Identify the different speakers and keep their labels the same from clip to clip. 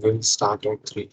Speaker 1: We'll start at 3.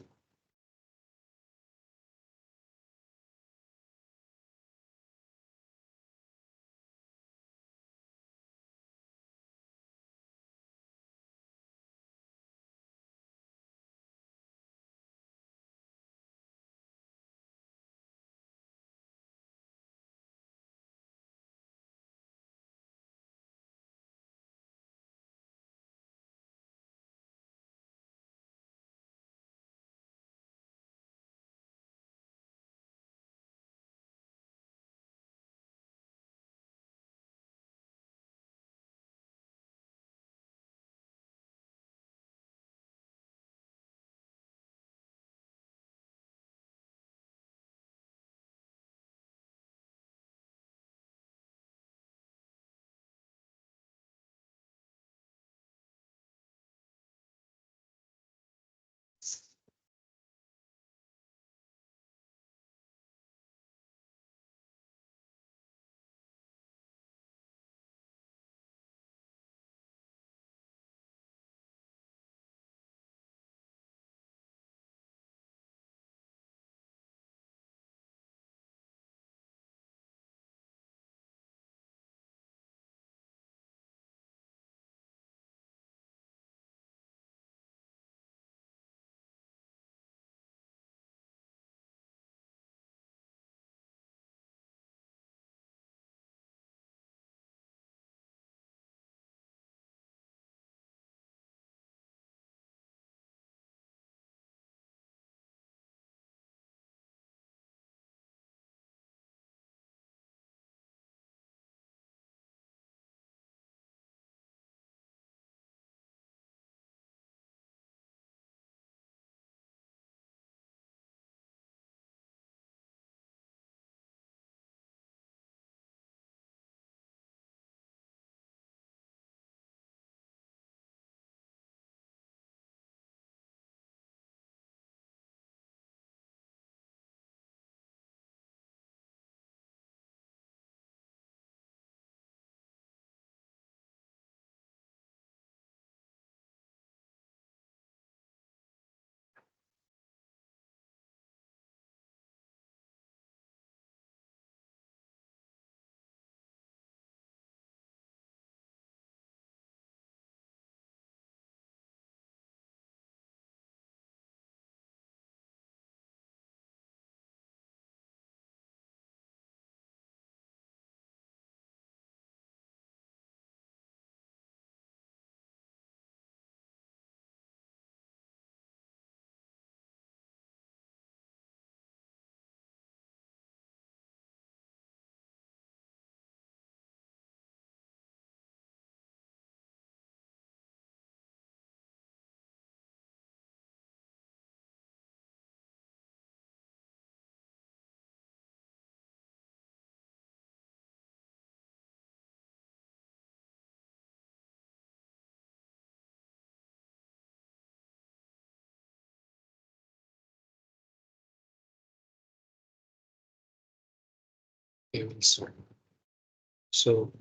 Speaker 1: So,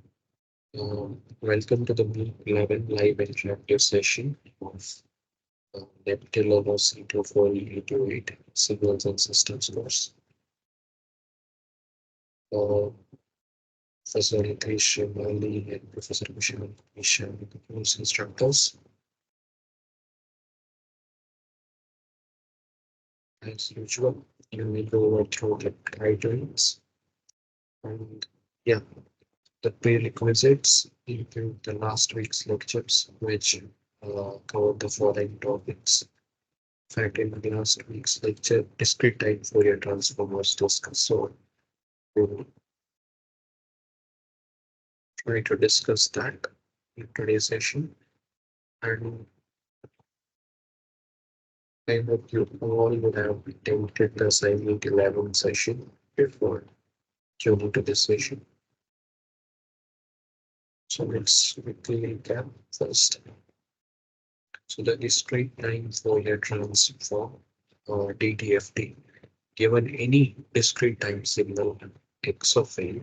Speaker 1: welcome to the week 11 live interactive session of NPTEL NOC24 EE-28 Signals and Systems course. Uh, Professor Nitish Mali and Professor Kushal Misha, the course instructors. As usual, you will go through the guidelines and yeah, the prerequisites include the last week's lectures, which covered the following topics. In fact, in the last week's lecture, discrete time Fourier transform was discussed. So we'll try to discuss that in today's session. And I hope you all would have attempted the assignment 11 session before tuning to this session. So let's quickly recap first. So the discrete-time Fourier transform, or DTFT, given any discrete time signal x of a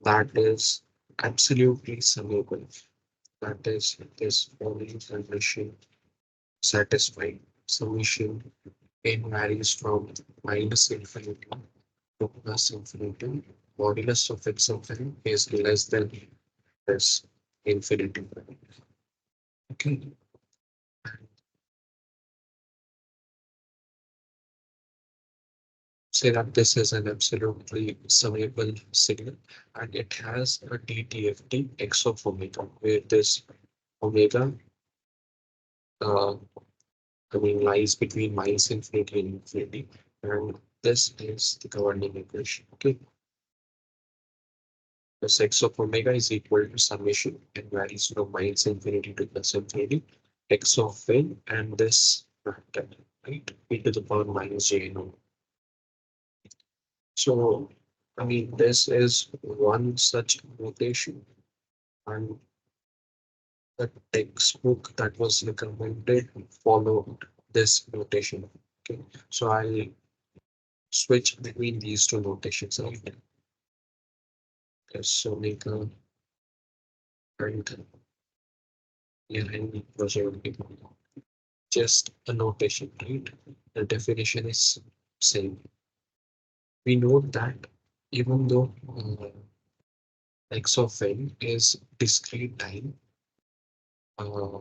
Speaker 1: that is absolutely summable, that is this following condition satisfied, summation n varies from minus infinity to plus infinity. Modulus of x of n is less than this infinity. Okay. Say that this is an absolutely summable signal and it has a DTFT x of omega, where this omega lies between minus infinity and infinity, and this is the governing equation. Okay, the x of omega is equal to summation and varies from minus infinity to plus infinity x of n and this factor, right, e to the power minus j n. So, this is one such notation, and the textbook that was recommended followed this notation. Okay, so I'll switch between these two notations. Right? Okay, so make a and yeah, and project just a notation, right? The definition is same. We note that even though x of n is discrete time, uh,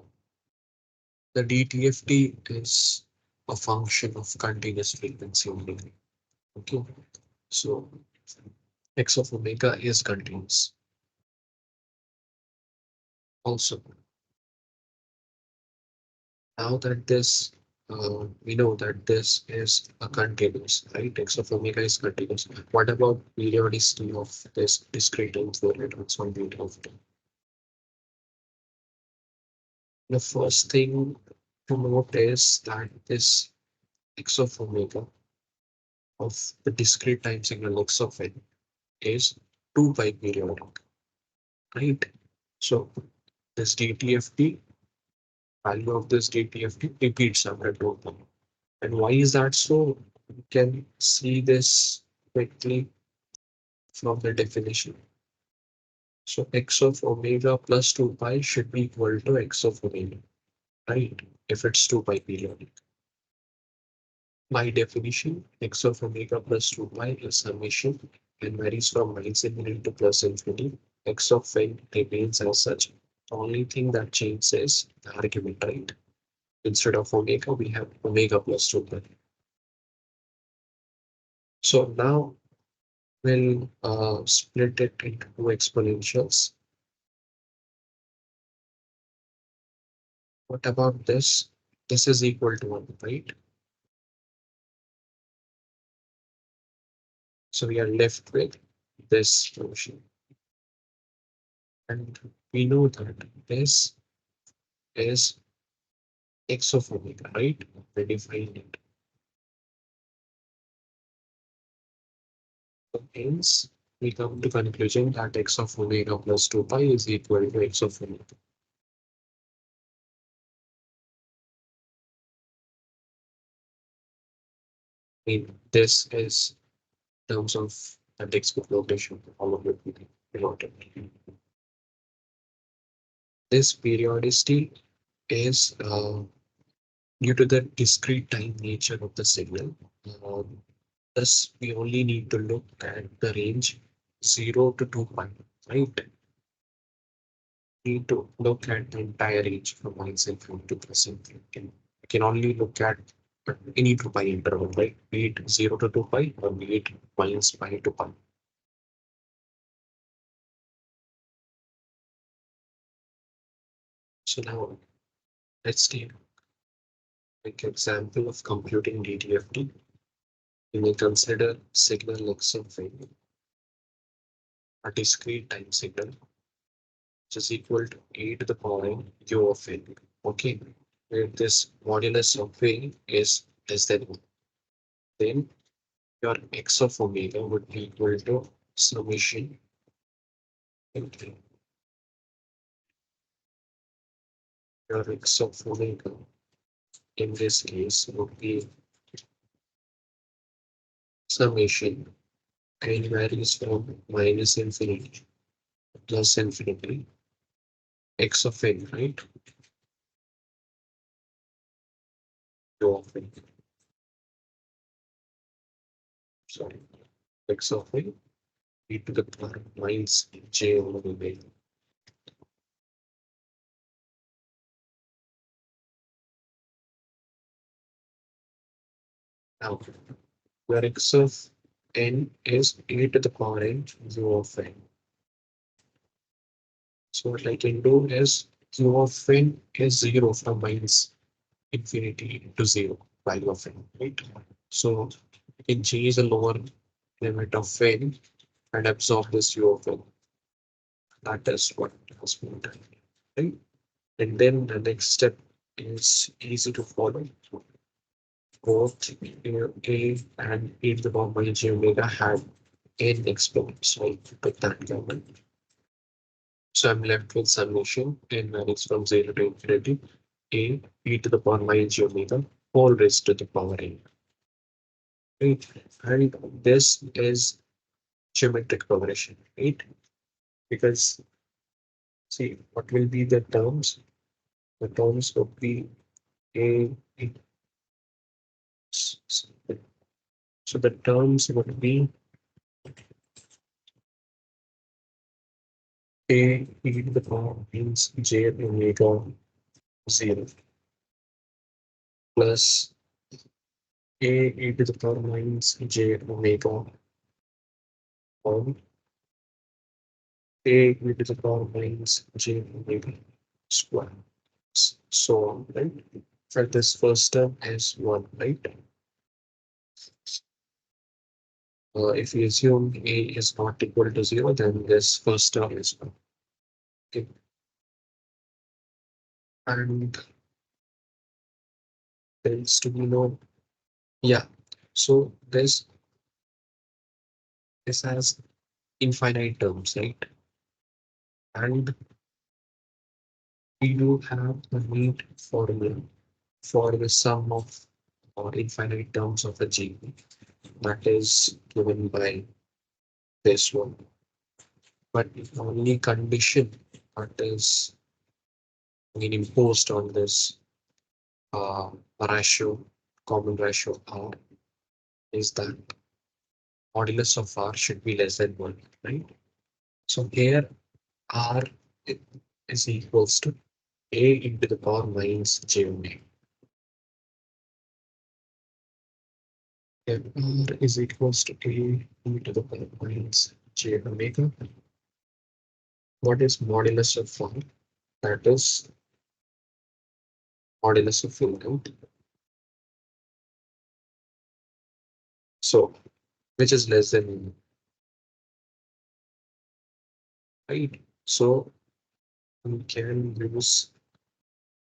Speaker 1: the DTFT is a function of continuous frequency only. Okay, so x of omega is continuous. Also, now that this we know that this is a continuous, right? X of omega is continuous. What about periodicity of this discrete time Fourier transform beta of t? The first thing to note is that this x of omega of the discrete time signal x of n is 2 pi periodic, right? So this DTFT, value of this DTFT repeats after 2 pi. And why is that so? You can see this quickly from the definition. So x of omega plus 2 pi should be equal to x of omega, right? If it's 2 pi periodic. By definition, x of omega plus 2 pi is summation and varies from minus infinity to plus infinity. X of n remains as such. The only thing that changes is the argument, right? Instead of omega, we have omega plus 2 pi. So now we'll split it into two exponentials. What about this? This is equal to 1, right? So we are left with this function. And we know that this is x of omega, right? We defined it. So hence, we come to conclusion that x of omega plus 2 pi is equal to x of omega. This is terms of the textbook notation, all of it we denoted. This periodicity is due to the discrete time nature of the signal. Thus, we only need to look at the range 0 to 2 pi, right? We need to look at the entire range from minus infinity to plus infinity. We can only look at any 2 pi interval, right? Be it 0 to 2 pi or be it minus pi to pi. So now let's take an example of computing DTFT. We may consider signal x of n, a discrete time signal, which is equal to a to the power u of n. Okay, where this modulus of a is less than 1. Then your x of omega would be equal to summation into your x of omega in this case would be summation and varies from minus infinity to plus infinity x of n, right? u of n. Sorry, x of n e to the power minus j over n. Now, where x of n is e to the power n u of n. So what I can do is u of n is 0 from minus infinity to 0 value of n, right? So you can change the lower limit of n and absorb this u of n. That is what has been done, right? And then the next step is easy to follow. Both a and e to the power minus j omega have n exponents. So I put that common. So I'm left with summation n varies from 0 to infinity a e to the power minus j omega whole raised to the power n. Right? And this is geometric progression, right? Because see what will be the terms? The terms would be a. So the terms would be a e to the power means j omega 0 plus a e to the power minus j omega 1 a e to the power minus j omega square. So on, right? For this first term is 1, right? If we assume a is not equal to 0, then this first term is 1. Okay. And there's to be no, yeah. So this has infinite terms, right? And we do have the neat formula for the sum of infinite terms of a G that is given by this one. But the only condition that is being imposed on this uh, ratio, common ratio R, is that modulus of R should be less than 1, right? So here R is equals to A into the power minus J omega. Here R is equals to A into the power minus J omega. What is modulus of R? That is modulus of input. So which is less than, right? So we can use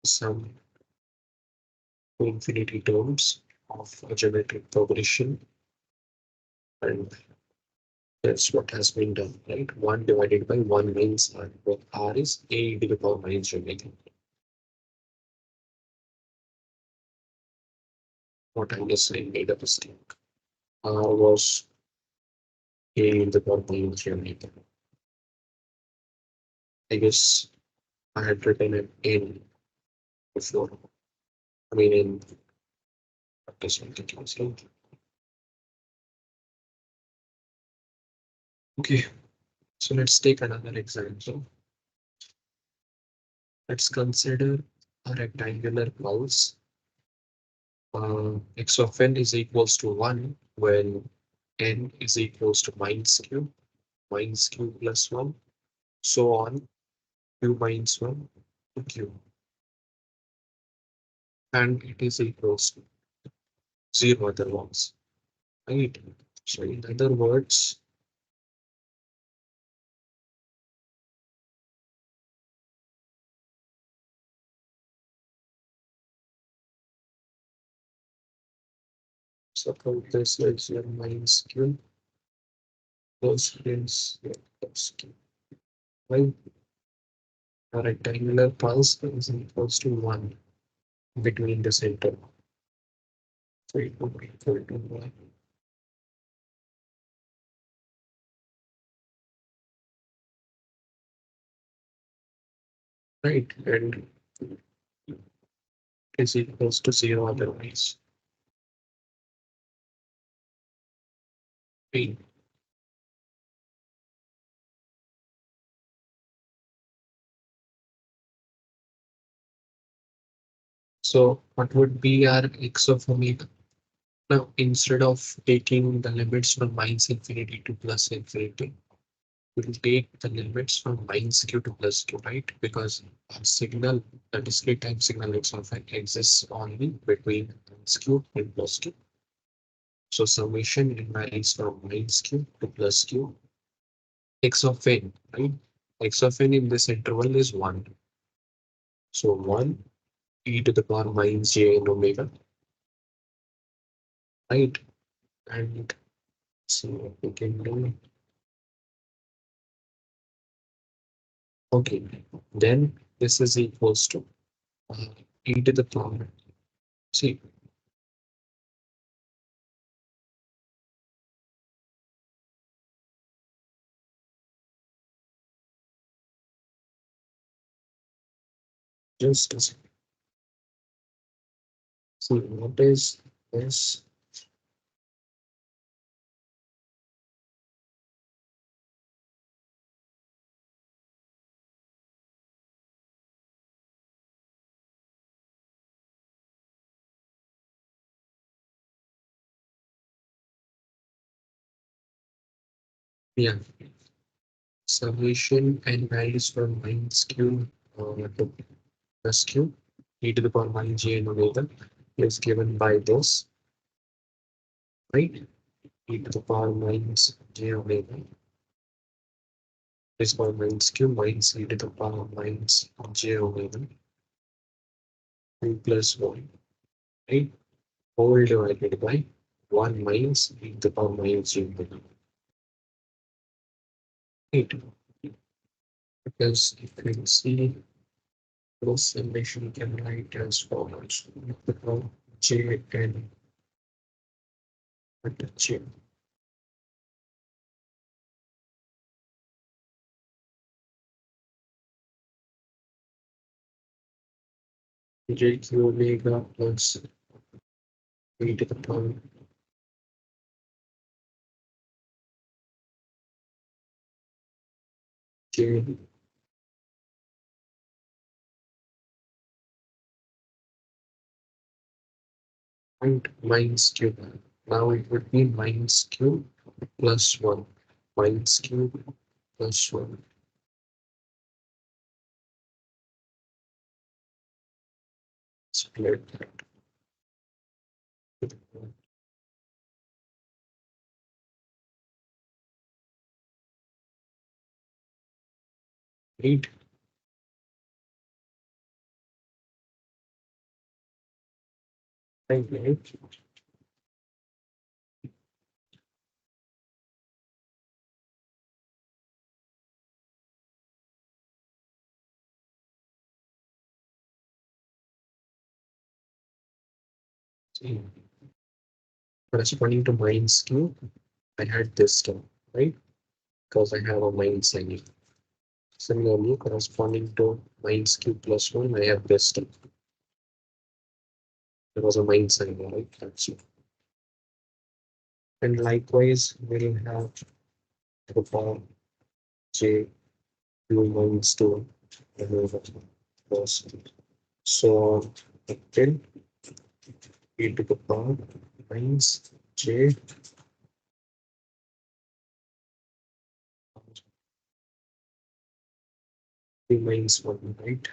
Speaker 1: some infinity terms of a geometric progression, and that's what has been done, right? 1 divided by 1 means R, where R is A to the power minus omega. What I guess I made a mistake. R was A in the power minus omega. I guess I had written it in before. I mean, in practice continuously. Okay, so let's take another example. Let's consider a rectangular pulse. X of n is equals to 1 when n is equals to minus q plus 1, so on, q minus 1 to q, and it is equals to 0 other ones, right? So in other words, suppose this is your minus q plus plus q, right? A rectangular pulse is equals to 1 between the center. So it would be equal to 1. Right, and is equals to 0 otherwise. P. So what would be our x of omega? Now, instead of taking the limits from minus infinity to plus infinity, we'll take the limits from minus q to plus q, right? Because our signal, the discrete time signal x of n exists only between minus q and plus q. So summation varies from minus q to plus q. X of n, right? X of n in this interval is 1. So 1 e to the power minus j in omega, right? And see what we can do. Okay, then this is equals to uh, e to the power. See, just a second. See what is this? Yeah, summation and values from minus q to plus q e to the power minus j in omega is given by this, right? E to the power minus j omega is power minus q minus e to the power minus j omega 2 plus 1, right? Whole divided by 1 minus e to the power minus j omega. Right? Because if we see this summation can write as follows. The power j n at j. J q omega plus e to the power j and minus q. Now it would be minus q plus 1 minus q plus 1 split eight. Thank you. See, corresponding to minus q, I had this term, right? Because I have a minus sign. Similarly, corresponding to minus q plus 1, I have this term. There was a minus sign, right? That's it. And likewise, we'll have the power j q minus 2 over plus. So, until e to the power minus j minus 1, right?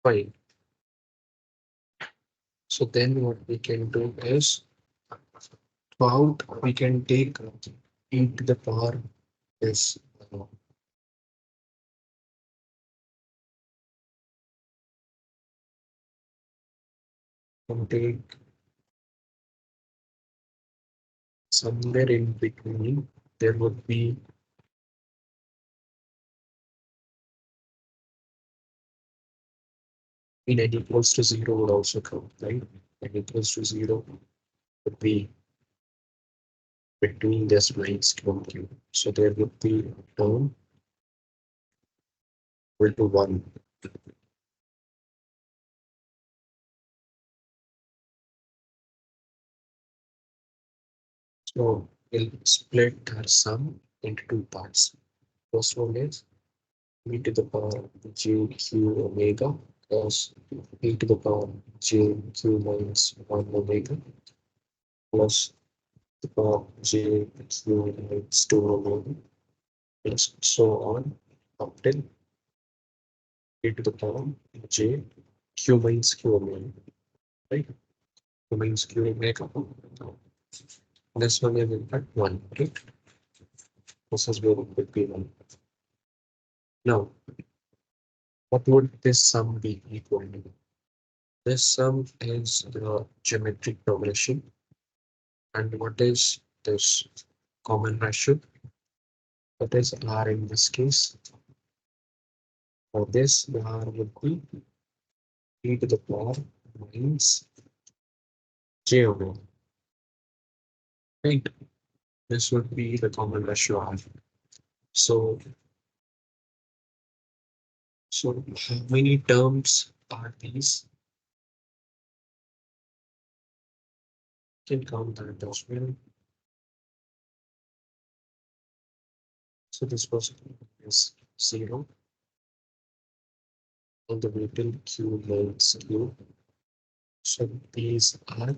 Speaker 1: Fine. So then what we can do is throughout we can take e to the power is can take somewhere in between. There would be in n equals to 0 would also come, right? N equals to 0 would be between this lines Q and Q. So there would be a term equal to 1. So we'll split our sum into two parts. First one is e to the power j q omega plus e to the power j q minus 1 omega plus the power j q minus 2 omega plus so on up till e to the power j q minus q omega, right? Q minus q omega. This one is in fact 1, right? This is where it would be 1. Now, what would this sum be equal to? This sum is the geometric progression. And what is this common ratio? That is R in this case. For this, the R would be e to the power minus j omega. Right? This would be the common ratio R. So, so how many terms are these? You can count that as well. So this person is 0 all the way till q minus q. So these are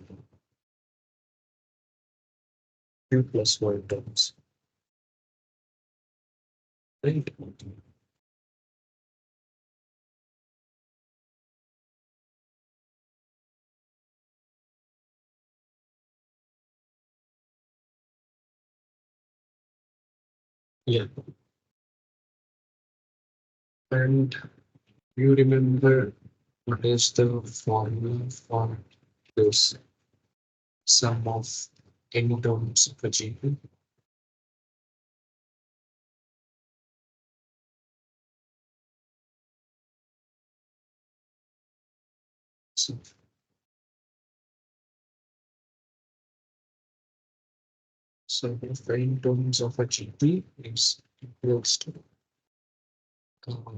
Speaker 1: q plus 1 terms. Right? Yeah. And you remember what is the formula for this sum of n terms of a GP? So, so if n terms of a GP is equals to uh,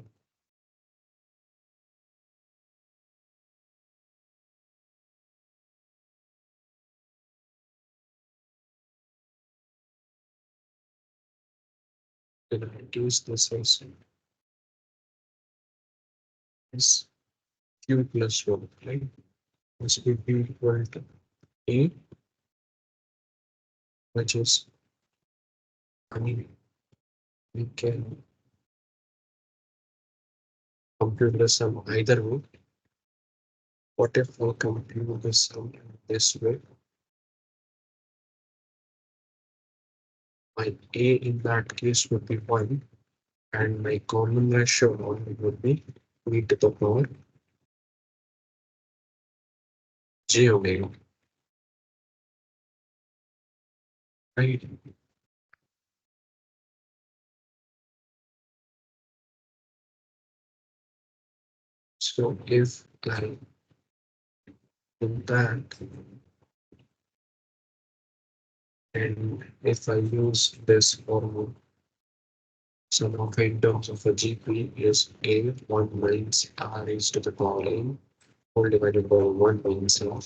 Speaker 1: then I use this as is q plus 1, right? This would be equal to a, which is, I mean, we can compute the sum either way. What if we compute the sum this way? My a in that case would be 1, and my common ratio on would be e to the power j omega, right? So if I do that, and if I use this formula, sum of n terms of a GP is a 1 minus r raised to the power n whole divided by 1 minus r.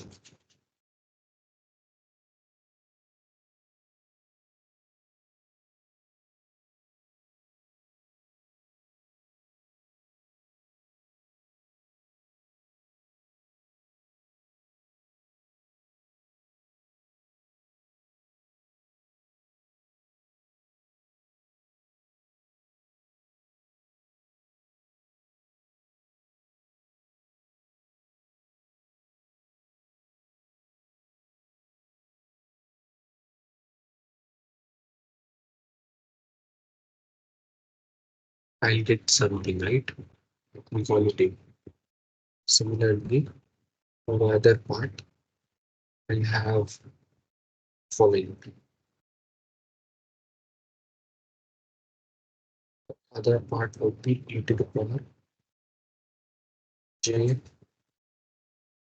Speaker 1: I'll get something, right? We call it A. Similarly, for the other part, I have following. Other part would be e to the power j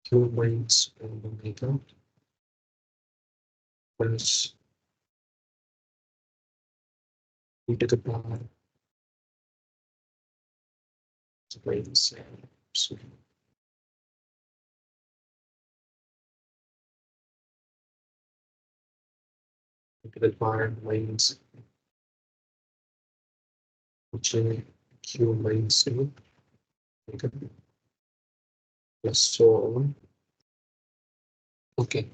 Speaker 1: q minus omega plus e to the power minus so e to the power minus j q minus 2 omega plus so on. Okay,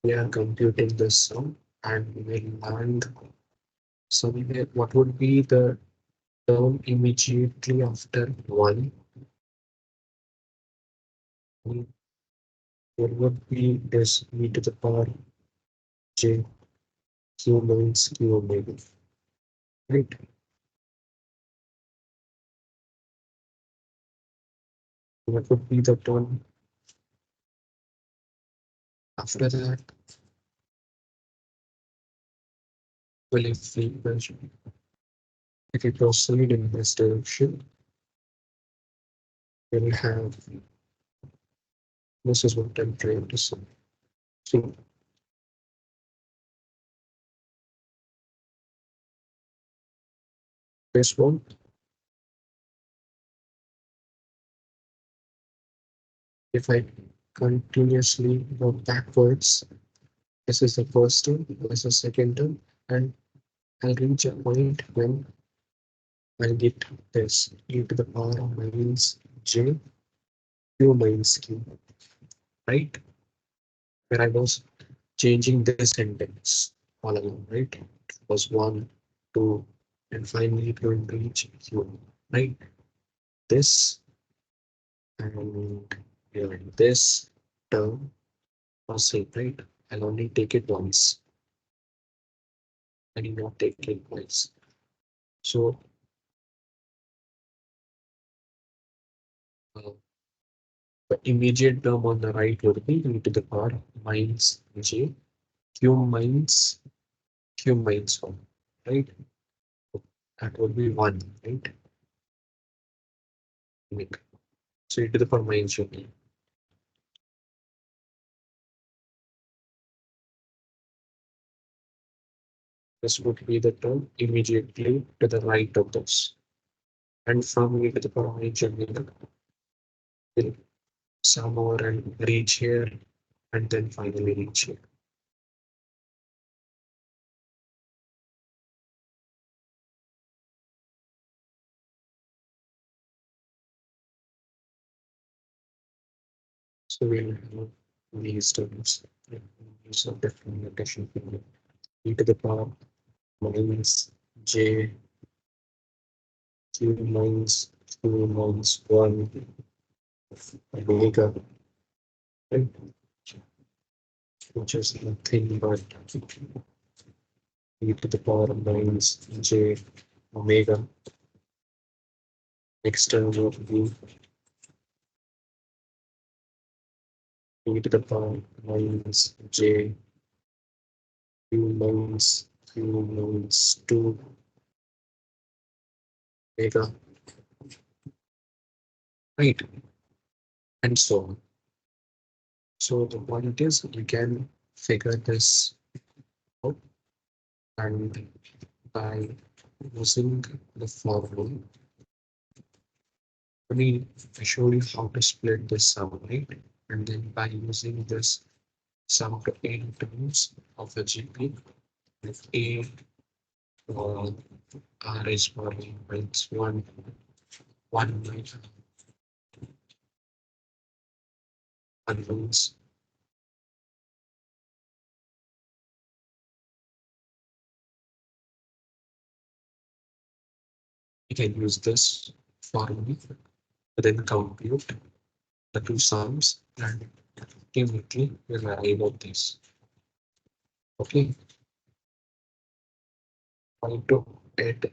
Speaker 1: we are computing this sum and we will land somewhere. What would be the term immediately after 1? There would be this e to the power j q minus q omega, right? What would be the term after that? Well, if we proceed in this direction, we'll have this is what I'm trying to say. So this one, if I continuously go backwards, this is the first term, this is second term, and I'll reach a point when I'll get this e to the power of minus j q minus q, right? Where I was changing this index all along, right? It was 1, 2, and finally it will reach q, right? This and yeah, this term was same, right? I'll only take it once. I need not take it twice. So the immediate term on the right would be e to the power minus j q minus 1, right? That would be 1, right? So e to the power minus j. This would be the term immediately to the right of this. And from e to the power minus j will sum over and reach here and then finally reach here. So we'll have these terms. Use of different notation e to the power minus j q minus q minus 1 omega, right? Which is nothing but e to the power minus j omega. Next term would be e to the power minus j q minus 2 omega, right? And so on. So the point is you can figure this out and by using the formula. I showed you how to split this sum, right? And then by using this sum to n terms of a GP, if A or R is for it's one minus unknowns. You can use this formula to then compute the two sums and ultimately we'll arrive at this. Okay, try to add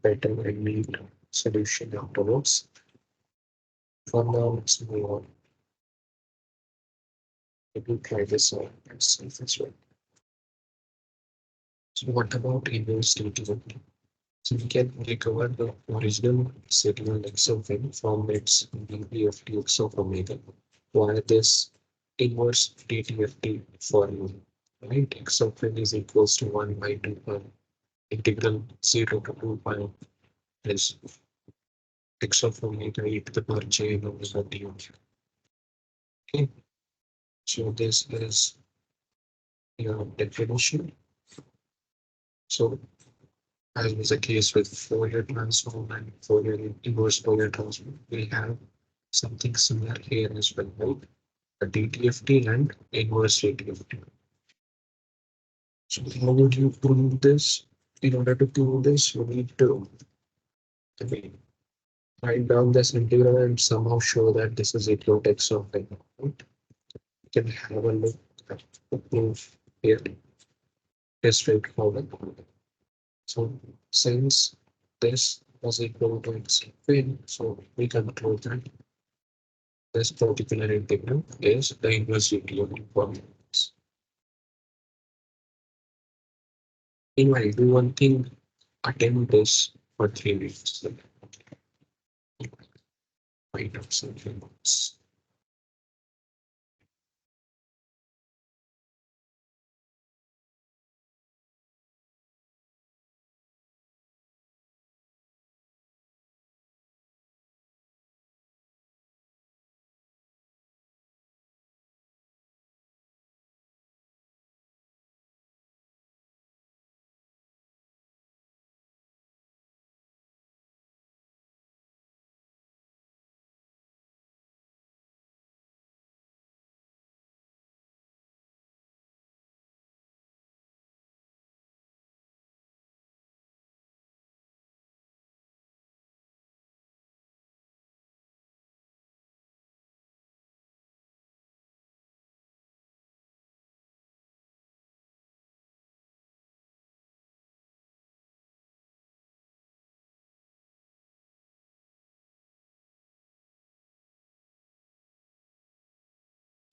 Speaker 1: better and neat solution afterwards. For now, let's move on. Let me try this out myself as well. So what about inverse DTFT? So we can recover the original signal x of n from its dTFT x of omega via this inverse DTFT formula. Right? X of n is equals to 1 by 2 pi integral 0 to 2 pi is x of omega e to the power j omega dx. Okay, so this is your definition. So as was the case with Fourier transform and Fourier inverse Fourier transform, we have something similar here as well, right? A DTFT and inverse DTFT. So how would you prove this? In order to prove this, you need to, I mean, write down this integral and somehow show that this is equal to x of n, right? You can have a look at the proof here. It's straightforward. So since this was equal to x of n, so we conclude that this particular integral is the inverse utility polynomials. Meanwhile, do one thing, attempt this for 3 weeks. Find out something else.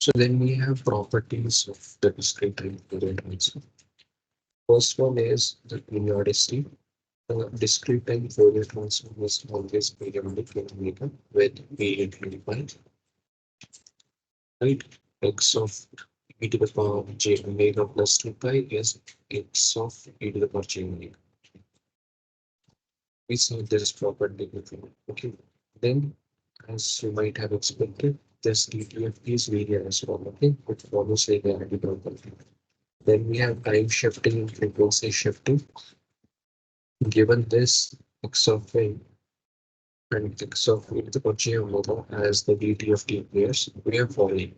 Speaker 1: So then we have properties of the discrete time Fourier transform. First one is the periodicity. The discrete time Fourier transform is always periodic in omega with period 25. Right? X of e to the power j omega plus 2 pi is x of e to the power j omega. We saw this property before. Okay. Then, as you might have expected, this DTFT is linear as well. Okay, it follows linearity property. Then we have time shifting and frequency shifting. Given this x of n and x of e to the power j omega as the DTFT pairs, we are following.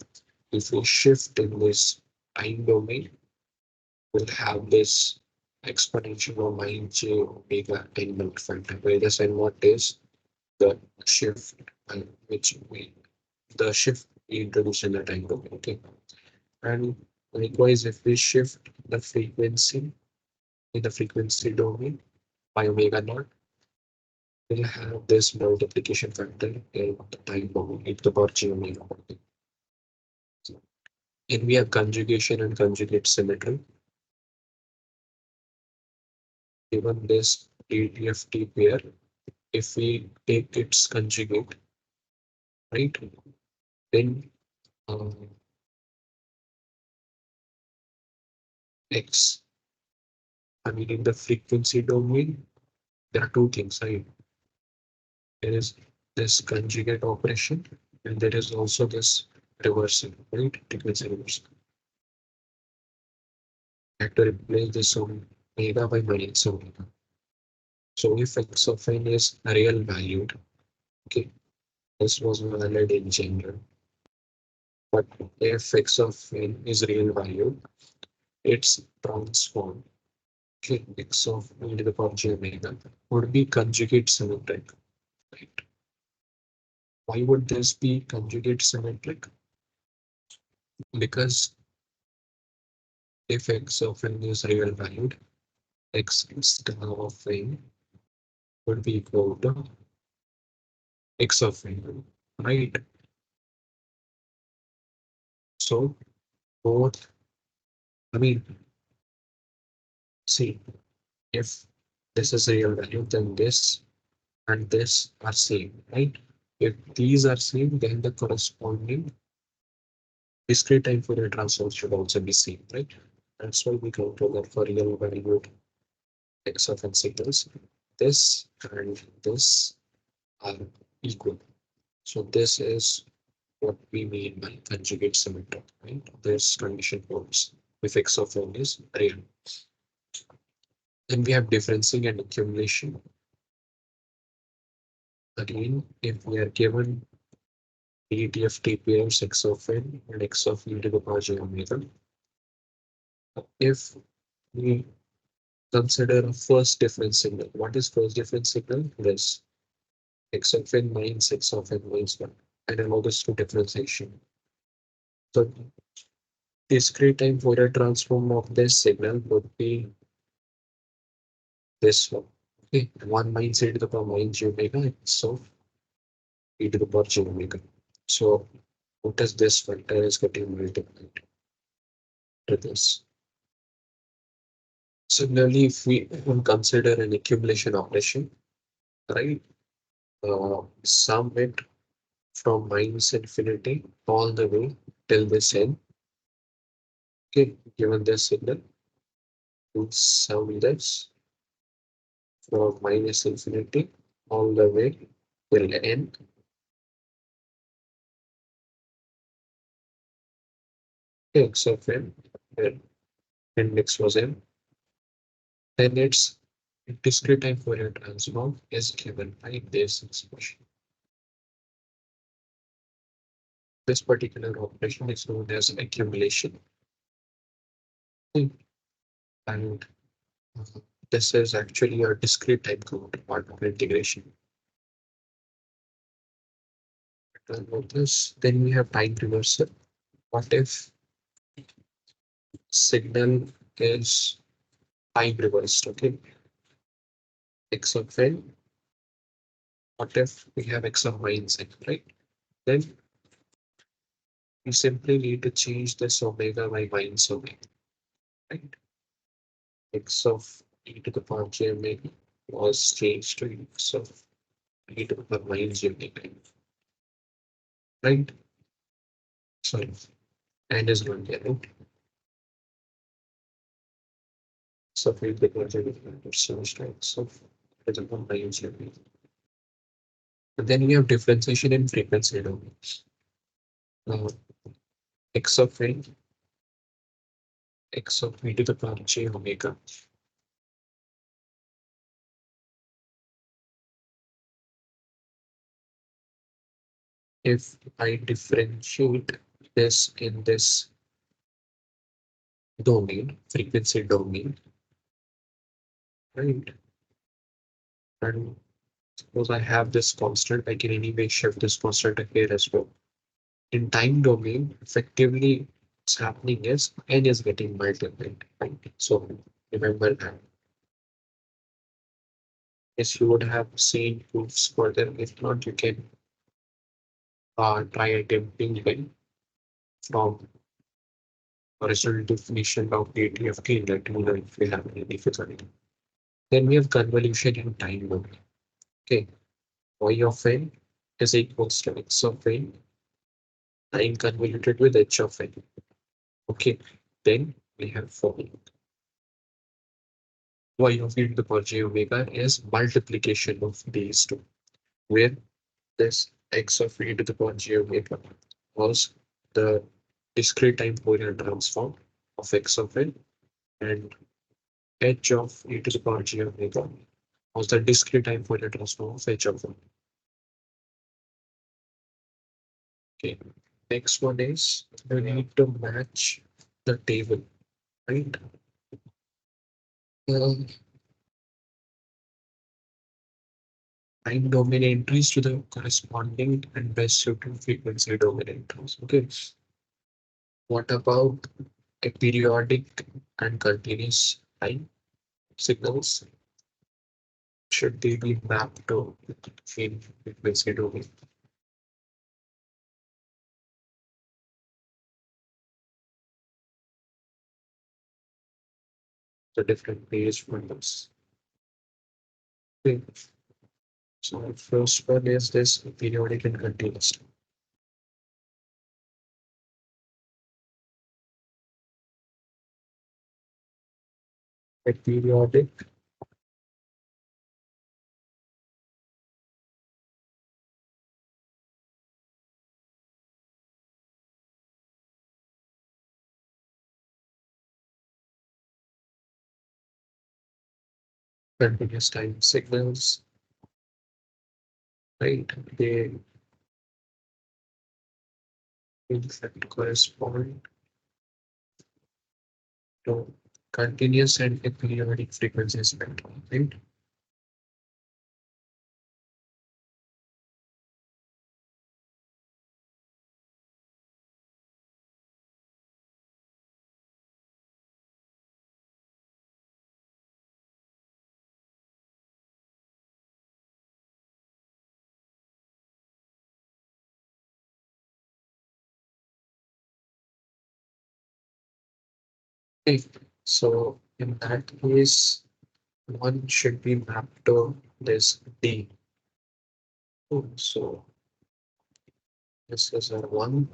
Speaker 1: If we shift in this time domain, we'll have this exponential of minus j omega n naught factor, where this n what is the shift which we the shift we introduce in the time domain. Okay, and likewise, if we shift the frequency in the frequency domain by omega naught, we'll have this multiplication factor in the time domain e to the power j omega. And we have conjugation and conjugate symmetry. Given this DTFT pair, if we take its conjugate, right, then x, I mean, in the frequency domain, there are two things, right? There is this conjugate operation, and there is also this reversal, right? Frequency reversal. I have to replace this omega by minus omega. So if x of n is real valued, okay, this was valid in general. But if x of n is real valued, its transform, okay, x of e to the power j omega would be conjugate symmetric, right? Why would this be conjugate symmetric? Because if x of n is real valued, x star of n would be equal to x of n, right? So both, I mean, see, if this is a real value, then this and this are same, right? If these are same, then the corresponding discrete time Fourier transform should also be same, right? That's why we go to the for real valued x of n signals. This and this are equal. So this is what we mean by conjugate symmetry, right? This condition holds if x of n is real. Then we have differencing and accumulation. Again, if we are given DTFT pairs x of n and x of e to the power j omega, if we consider a first difference signal, what is first difference signal? This x of n minus x of n minus 1, analogous to differentiation. So discrete time Fourier transform of this signal would be this one. Okay, 1 minus e to the power minus j omega, so e to the power j omega. So what is this factor is getting multiplied to this. Similarly, if we consider an accumulation operation, right? Sum it from minus infinity all the way till this end. Okay, given this signal, we sum this from minus infinity all the way till n. Okay, x of n, where index was n. Then its discrete time Fourier transform is given by this expression. This particular operation is known as accumulation. Okay, and this is actually a discrete time part of integration. Then we have time reversal. What if signal is time reversed? Okay, x of n. What if we have x of minus n, right? Then we simply need to change this omega by minus omega, right? X of e to the power j omega was changed to x of e to the power minus j omega, right? Sorry, n is not there, right? So we the project changed to x of e to the power minus j omega. And then we have differentiation in frequency domains. X of n, x of e to the power j omega. If I differentiate this in this domain, frequency domain, right? And suppose I have this constant, I can anyway shift this constant here as well. In time domain, effectively what's happening is n is getting multiplied, right? So remember that. Yes, you would have seen proofs for them. If not, you can try attempting them from original definition of DTFT and let me know if you have any difficulty. Then we have convolution in time domain. Okay, y of n is equals to x of n time convoluted with h of n. Okay, then we have following. Y of e to the power j omega is multiplication of these two, where this x of e to the power j omega was the discrete time Fourier transform of x of n, and h of e to the power j omega was the discrete time Fourier transform of h of n. Okay, next one is we need to match the table, right? Um, Time domain entries to the corresponding and best suited frequency domain entries. Okay, what about a periodic and continuous time signals? should they be mapped to in frequency domain? The different page windows. Okay. So first one is this periodic and continuous. At periodic, continuous time signals, right? They in fact correspond to continuous and periodic frequency spectrum, right? Okay. So in that case, one should be mapped to this D. Oh, so this is a one.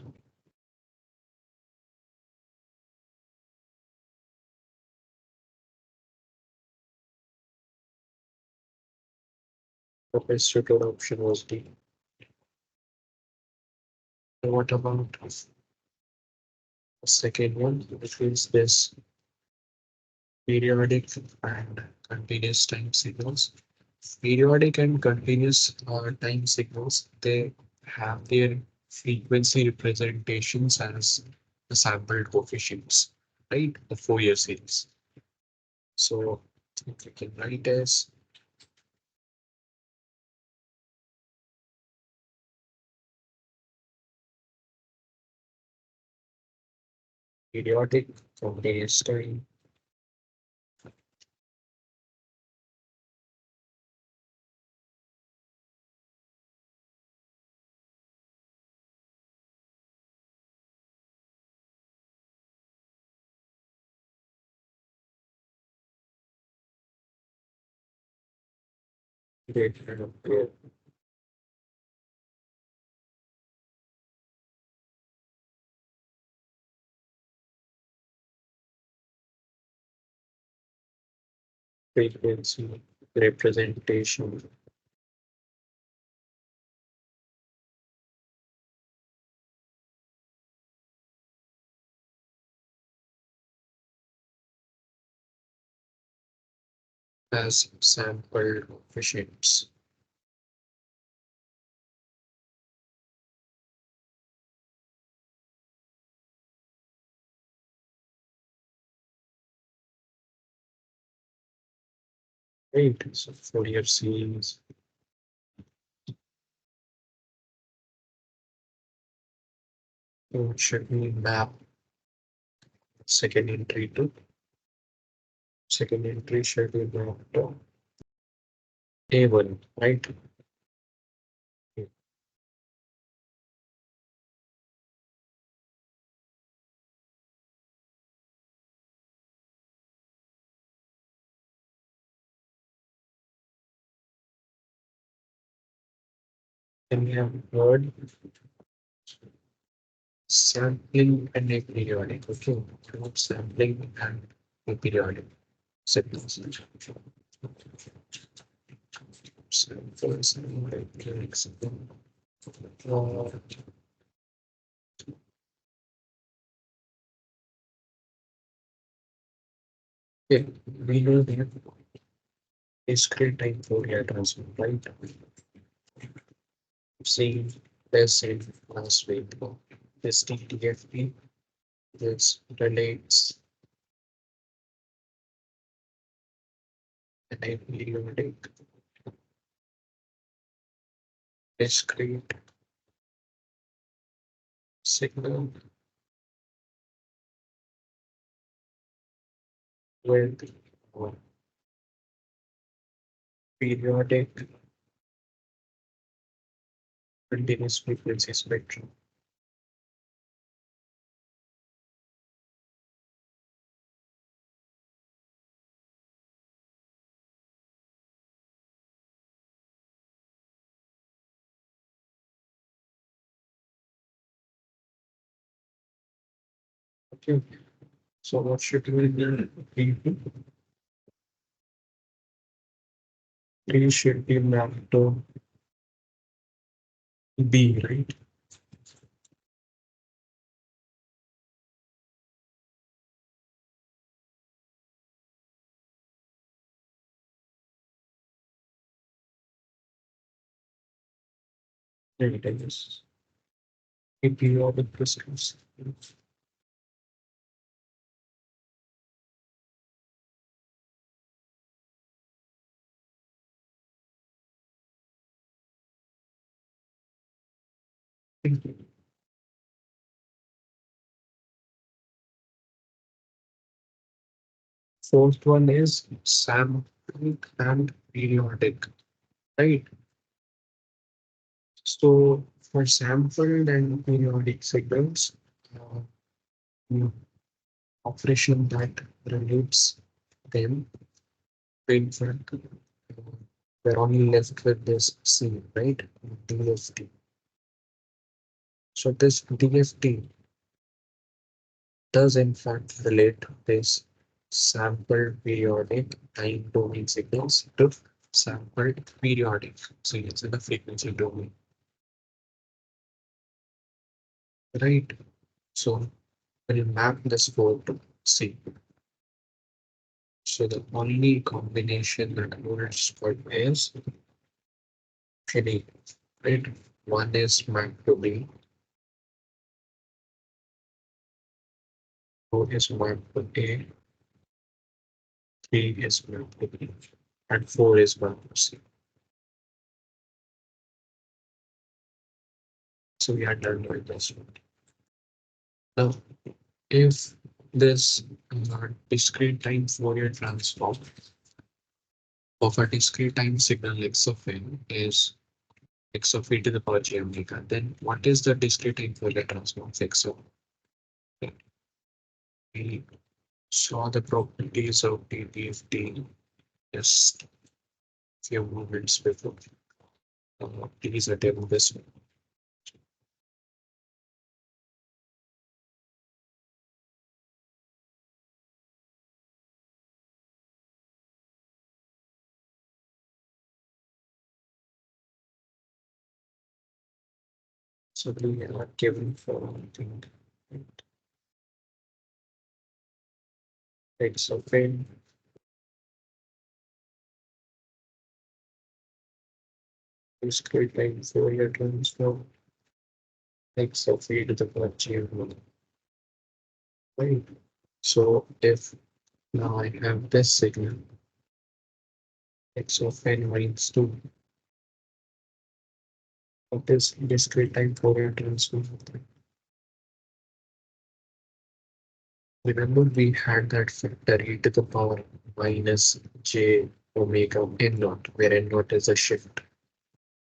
Speaker 1: The best suited option was D. And what about the second one, which is this periodic and continuous time signals? Periodic and continuous time signals, they have their frequency representations as the sample coefficients, right? The Fourier series. So if we can write as periodic continuous time rate and appear frequency representation as sample coefficients. Right. So Fourier series should we map second entry to second entry should be mapped to A1, right? And we have heard sampling and aperiodic. Okay, not sampling and aperiodic signals. Samples and aperiodic signal. Uh, okay, we know that discrete-time Fourier transform, right? Seen this in last week. This TTFP, this relates an aperiodic discrete signal with periodic continuous frequency spectrum. Okay, so what should we do? T should be mapped to B, right? Right, I guess. A periodic crystals. Fourth one is sampling and periodic, right? So for sampled and periodic signals, uh, mm, operation that relates them, in fact, we're only left with this C, right? DFT. So this DFT does in fact relate this sampled periodic time domain signals to sampled periodic signals in the frequency domain, right? So we'll map this code to C. So the only combination that holds for is any, right? One is mapped to B, two is mapped to A, three is mapped to B, and four is mapped to C. So we are done with this one. Now, if this discrete time Fourier transform of a discrete time signal x of n is x of e to the power j omega, then what is the discrete time Fourier transform of x of n? We saw the properties of DTFT just few moments before. Please attempt this one. So we are given for anything x of n discrete time Fourier transform x of e to the power j omega. Right. So if now I have this signal x of n minus 2, what is discrete time Fourier transform of that? Remember we had that factor e to the power minus j omega n naught, where n naught is a shift,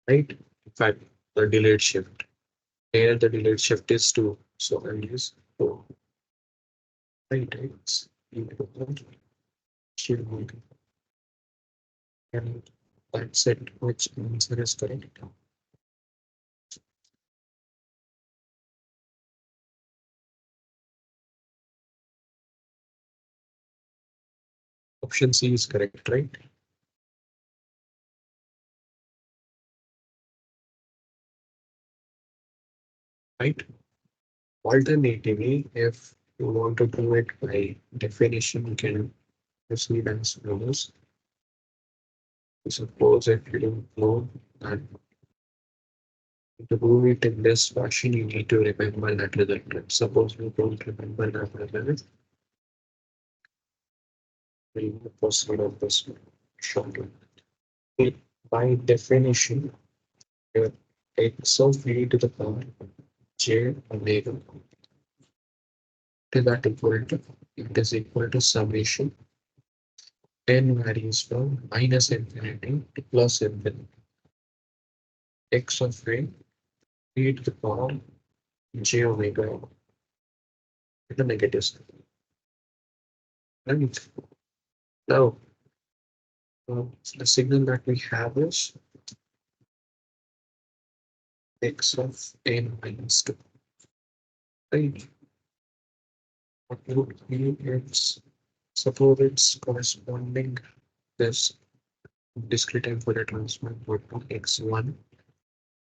Speaker 1: right? In fact, the delayed shift. Here the delayed shift is 2, so I'll use 2. Right, it's e to the power j omega. And that's it, which answer is correct. Option C is correct, right? Right? Alternatively, if you want to do it by definition, you can proceed as follows. Suppose if you don't know that to do it in this fashion, you need to remember that result. Suppose you don't remember that result, we'll proceed on this one shortly. By definition, your x of e to the power j omega is that equal to, it is equal to summation n varies from minus infinity to plus infinity. X of a e to the power j omega with the negative sign. Right. Now, the signal that we have is x of n minus 2. Right. What would be its, suppose its corresponding this discrete time Fourier transform would be x1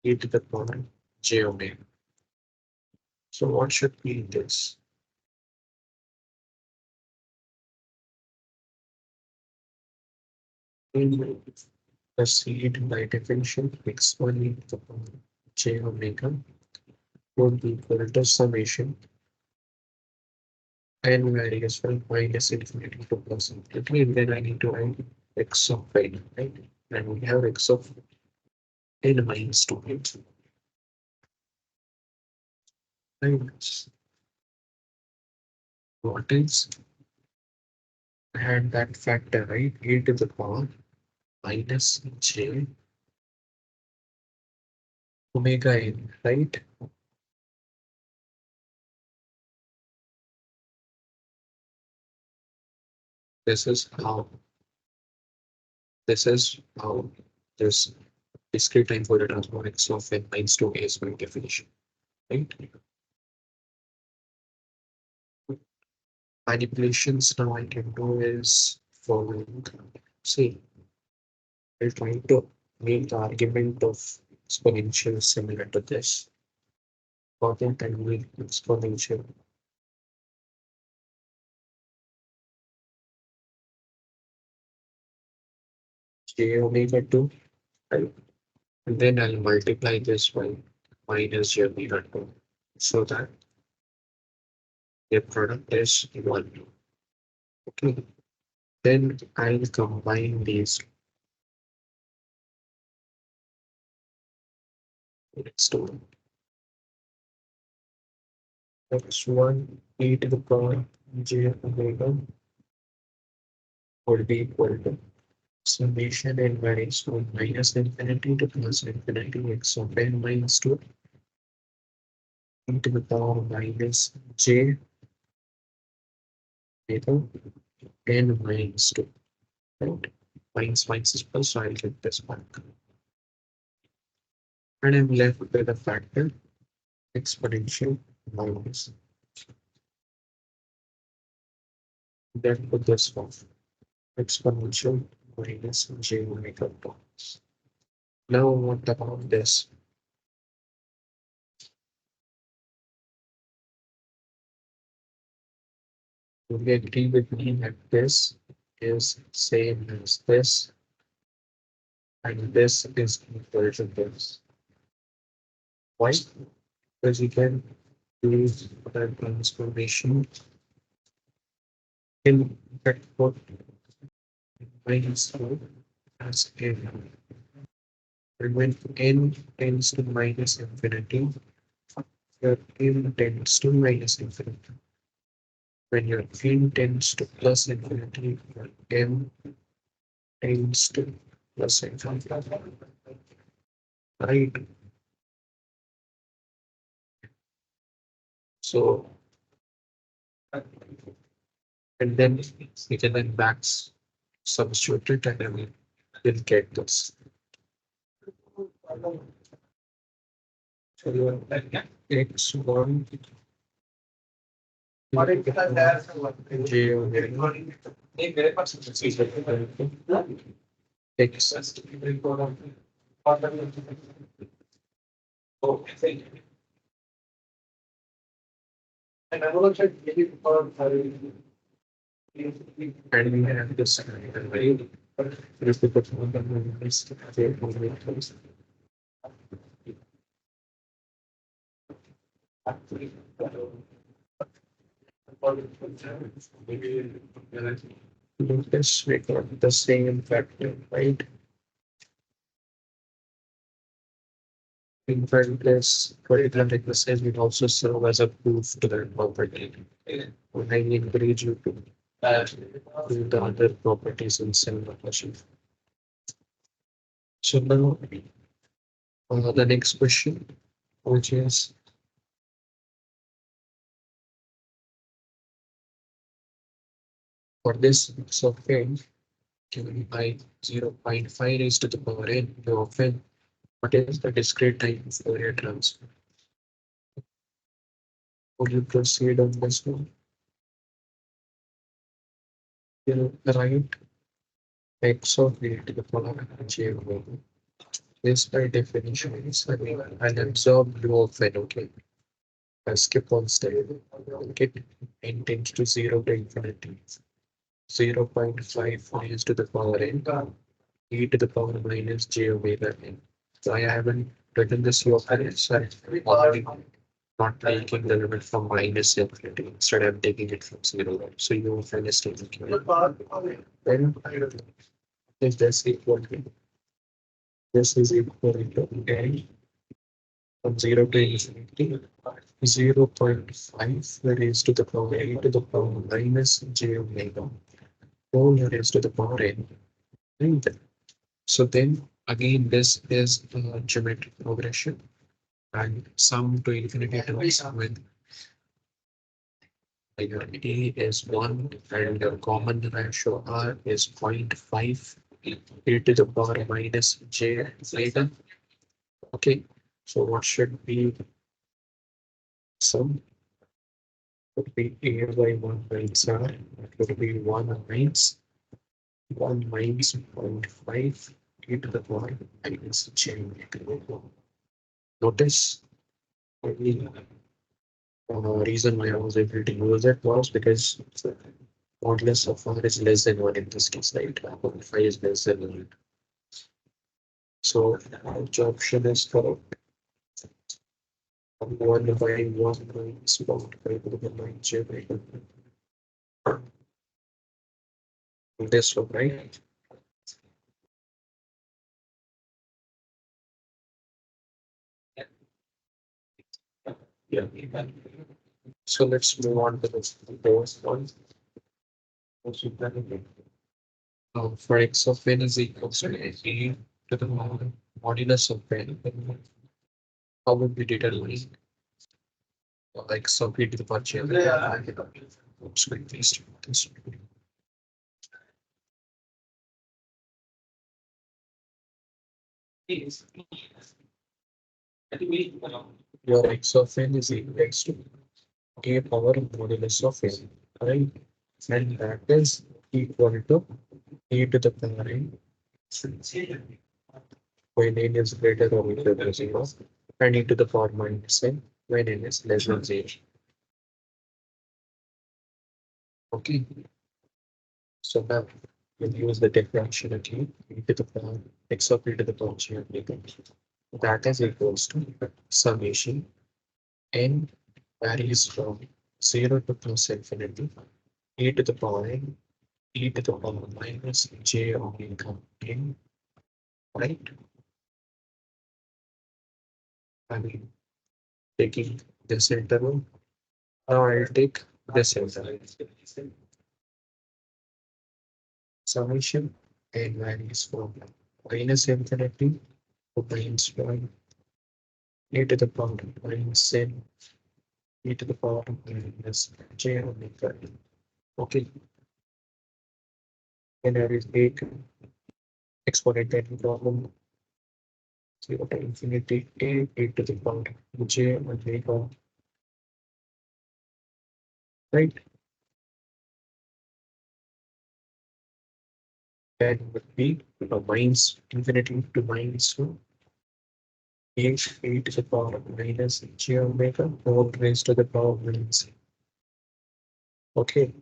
Speaker 1: e to the power j omega. So what should be this? In proceed by definition, x1 e to the power j omega would be equal to summation n varies from minus infinity to plus infinity, and then I need to write x of n, right? And we have x of n minus 2. Minus what is, I had that factor, right? E to the power minus j omega n, right? This is how this is how this discrete time Fourier transform x of n minus 2 is by definition, right? Manipulations now I can do is following. See, I'll try to make the argument of exponential similar to this. Important and make exponential j omega 2, right? And then I'll multiply this by minus j omega 2 so that the product is 1. Okay. Then I'll combine these next to x1 e to the power j omega would be equal to summation n varies from minus infinity to plus infinity x of n minus 2 e to the power minus j omega n minus 2. Right? Minus minus is plus, so I'll get this back. And I'm left with a factor exponential minus. Then put this form exponential minus j omega 2. Now what about this? Would you agree with me that this is same as this and this is equal to this? Why? Because you can use that transformation in that put minus 4 as n. And when n tends to minus infinity, your n tends to minus infinity. When your n tends to plus infinity, your m tends to plus infinity. Right? So, and then we can then back substitute it and then we'll get this. So your x1 j omega x and we have this right. If we put one of this j omega this we got the same factor, right? In fact, this particular exercise will also serve as a proof to that property. I encourage you to the other properties in similar fashion. So now the next question, which is for this software given by 0.5 raised to the power n, you often what is the discrete time Fourier transform? Would you proceed on this one? You write x of a to the power j omega. This by definition is an absorbed u of n, okay? I skip on step. Okay, n tends to 0 to infinity. 0.5 raised to the power n, e to the power minus j omega n. So I haven't written this u of n, so I'm already not taking the limit from minus infinity. Instead, I'm taking it from 0. So u of n is taken care of. Then is this equal to this is equal to n from 0 to infinity 0.5 raised to the power e to the power minus j omega whole raised to the power n. Right? So then again this is a geometric progression and sum to infinity terms with your a is 1 and your common ratio r is 0.5 e to the power minus j omega. Okay, so what should be sum? Would be a by 1 minus r. That would be 1 minus 1 minus 0.5 e to the power minus j omega. Notice the reason why I was able to use it was because modulus of r is less than 1 in this case, right? 0.5 is less than 1. So which option is correct? 1 by 1 minus 0.5 to the minus j omega. This one, right? Yeah. So let's move on to the first one. For x of n is equals to a to the modulus of n. How would we determine x of e to the power j? Oops, wait, please do this. Your x of n is equals to a power modulus of n, right? And that is equal to e to the power n when n is greater or equal to 0 and e to the power minus n when n is less than 0. Okay, so now we'll use the differentiality e to the power x of e to the power j omega. That is equals to summation n varies from 0 to plus infinity e to the power n e to the power minus j omega n, right? I mean, taking this interval, now I'll take this interval. Summation n varies from minus infinity to minus 1 e to the power minus n e to the power minus j omega n. Okay, and I will take exponential problem 0 to infinity a e to the power j omega, right? That would be minus infinity to minus 1 e to the power minus j omega whole raised to the power minus. Okay,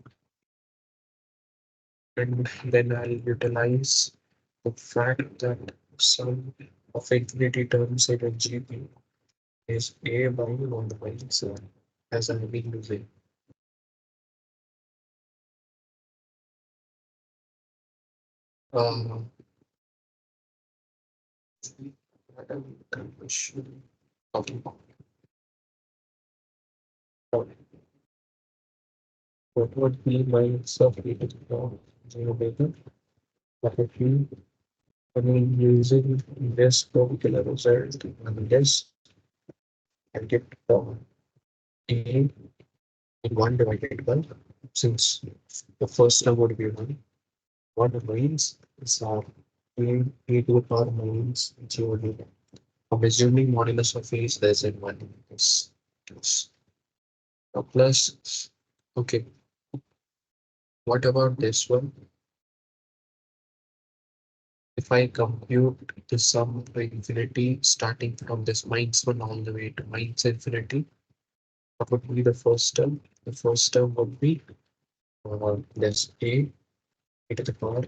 Speaker 1: and then I'll utilize the fact that sum of infinity terms in a GP is a by 1 minus 1 as I've been using. Um, okay. what would be my self-e to the power j omega? That would be, I mean, using this particular result and this, I get a in 1 divided by, since the first term would be 1, what remains is a to the power minus j omega. I'm assuming modulus of a is less than 1. Yes. Plus, okay, what about this one? If I compute the sum to infinity starting from this minus 1 all the way to minus infinity, what would be the first term? The first term would be this a to the power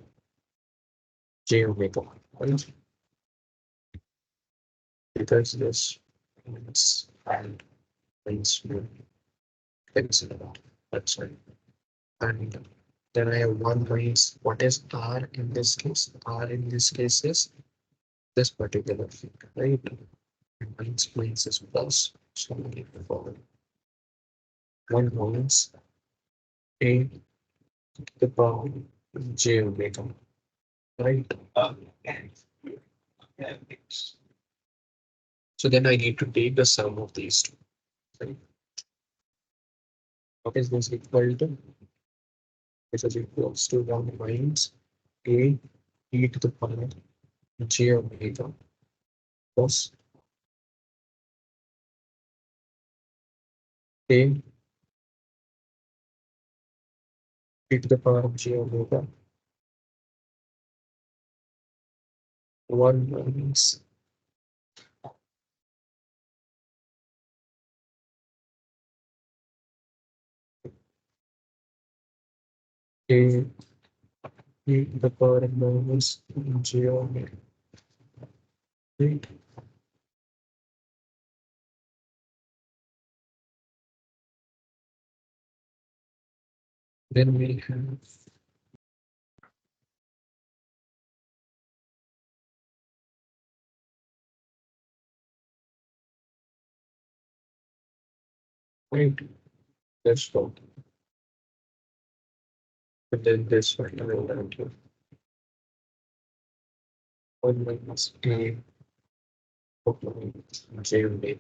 Speaker 1: j omega, right? Because this minus and minus 1 cancel out. That's right. And then I have 1 minus what is r in this case? R in this case is this particular thing, right? And minus is plus. So we need to follow 1 minus a to the power j omega, right? So then I need to take the sum of these two. Right? What is this equal to? This is equals to 1 minus a e to the power j omega plus a e to the power of j omega 1 minus a e to the power of minus j omega. Right? Then we have right. That's what. But then this one will down to 1 minus a of j omega.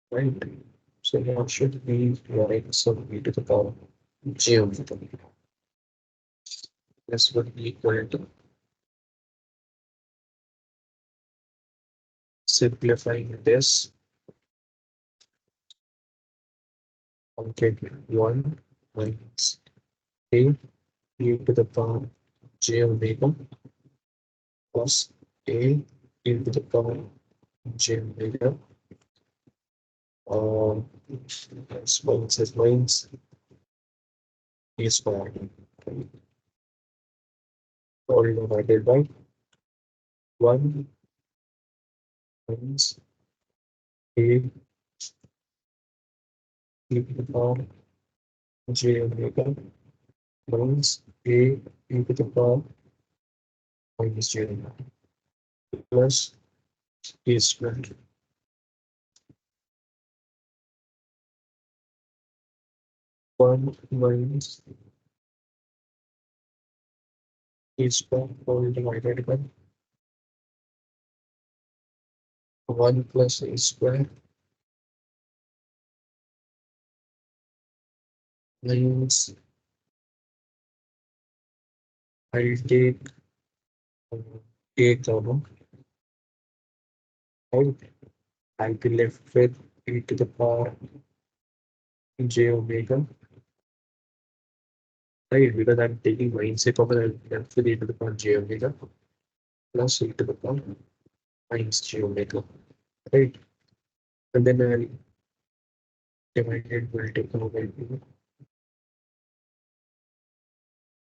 Speaker 1: Right. So what should be write some e to the power j omega. This would be equal to simplifying this. I'll get 1 minus a e to the power j omega plus a e to the power j omega. That's minus is minus a squared. All divided by 1 minus a e to the power j omega minus a e to the power minus j omega plus a squared. 1 minus a squared all divided by 1 plus a squared minus I'll take a comma, right? I'll be left with e to the power j omega, right? Because I'm taking minus a comma, I'll be left with e to the power j omega plus e to the power minus j omega, right? And then I'll divide it multiple by 2.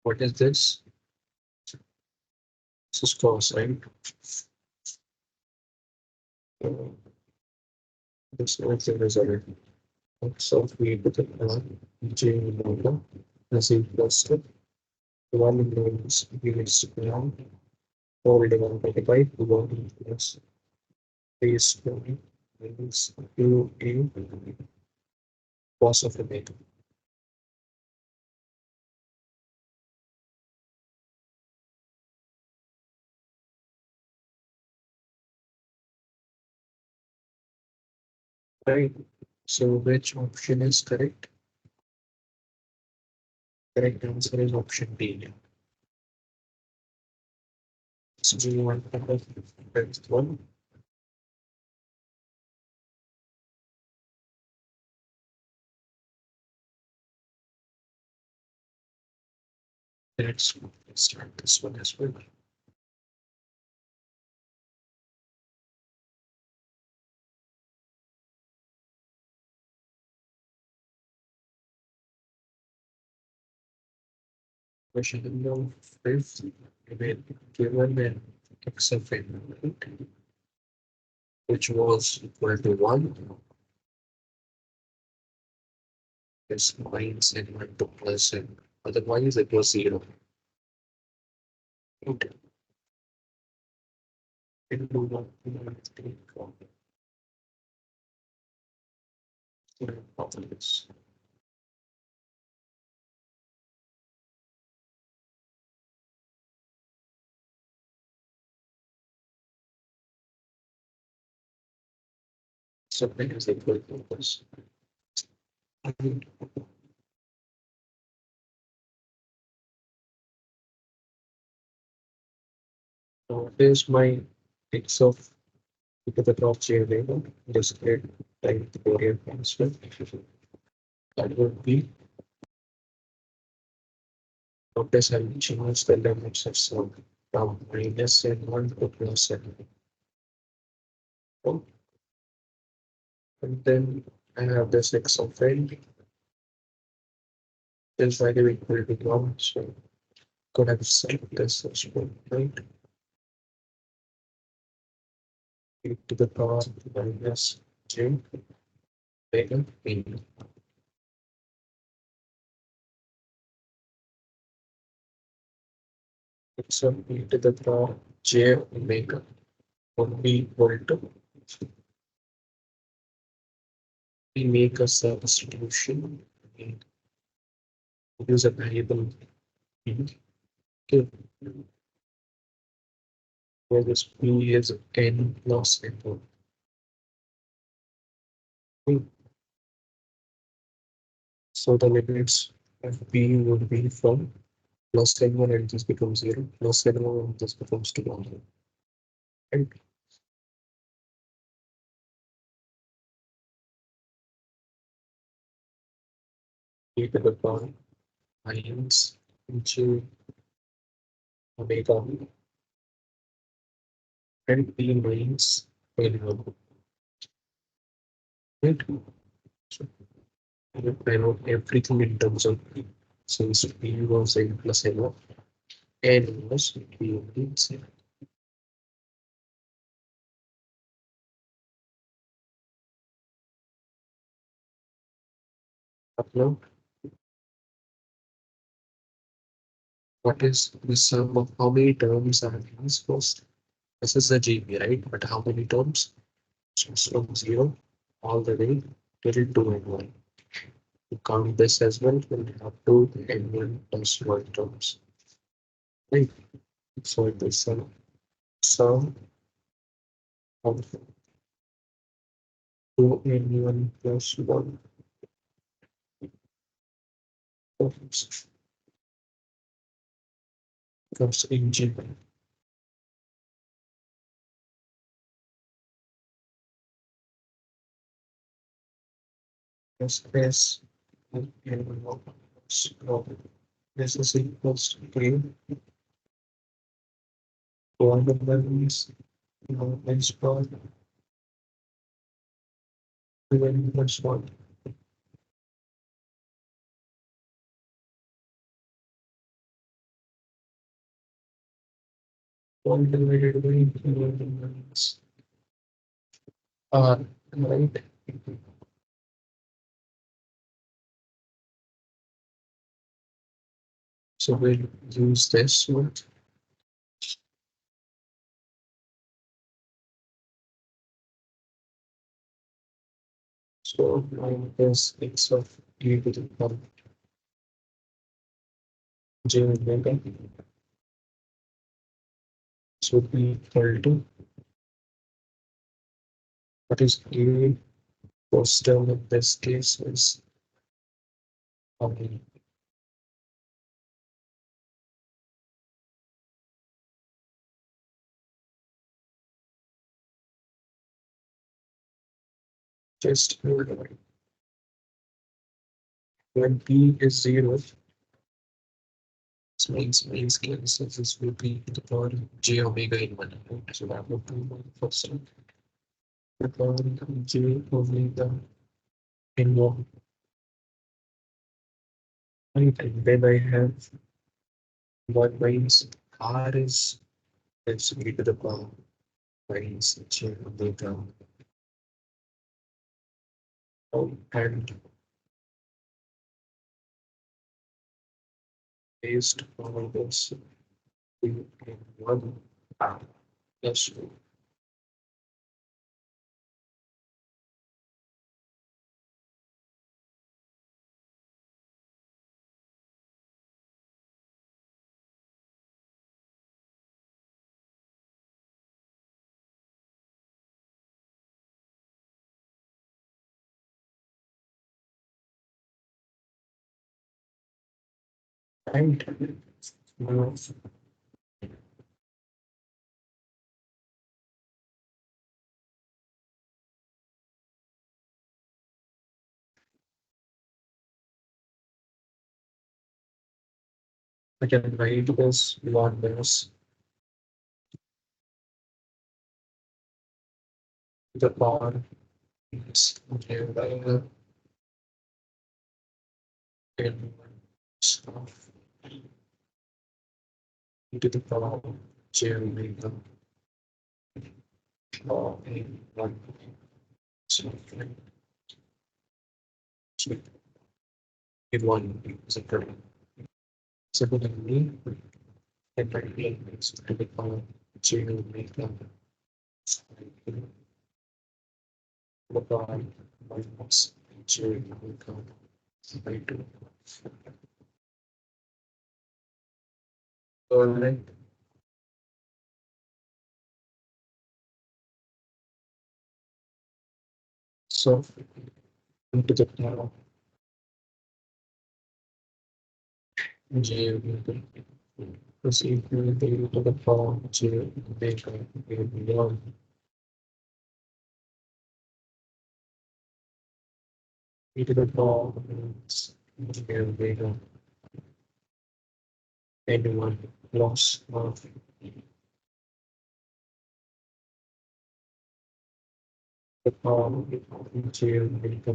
Speaker 1: What is this? This is cos, right? Uh, this is the result. So we to the power j omega is equals to 1 minus b squared all divided by 1 plus a squared means you in cos of omega. Right. So which option is correct? Correct answer is option D. So do you want to the next one? Let's start this one as well. Question number 5. Given an x of n, right, which was equal to 1, is minus n1 to plus n. Otherwise, it was 0. Okay. Into 1, 2, 3, 4. So n is equal to this. So here's my x of e to the top j omega, discrete time Fourier transform. That would be, notice I'll change the limits of some from minus n1 to plus n1. And then I have this x of n is value equal to 1. So could have set this as well, right? E to the power minus j omega p. So e to the power j omega would be equal to, we make a substitution, we use a variable p. Okay, where this p is n plus n1. Okay. So the limits of p would be from plus n1 and this becomes 0, plus n1 and this becomes 2. And e to the power minus j omega and p minus n1. Right? So I know everything in terms of p. Since p was n plus n1, n was p means now what is the sum of how many terms are these first? This is the GB, right? But how many terms? So it's from 0 all the way till 2 and 1. To count this as well, we'll have 2 and 1 plus 1 terms. Right? So the sum of 2 and 1 plus 1 terms comes in GB. S and 1 plus 1. This is equals to 3. 1 of them is minus 1, 2 and plus 1. 1 divided by 2 minus R, right? So we'll use this one. So minus x of e to the power j omega. This would be equal to what is a first term in this case is just when p is 0, this means cancel. This will be to the power j omega in 1. Right? So that would be my first term. The power j omega in 1. Right? And then I have 1 minus r is e to the power minus j omega. And based on this, we can 1 plus and I can write this 1 minus the power is j omega and of e to the power j omega or a 1. So if 1 is a product. Similarly, and write is to the power j omega the power minus j omega by 2. Alright. So into the power j omega is equal to the power j omega in 1 e to the power minus j omega and 1 loss of the power j omega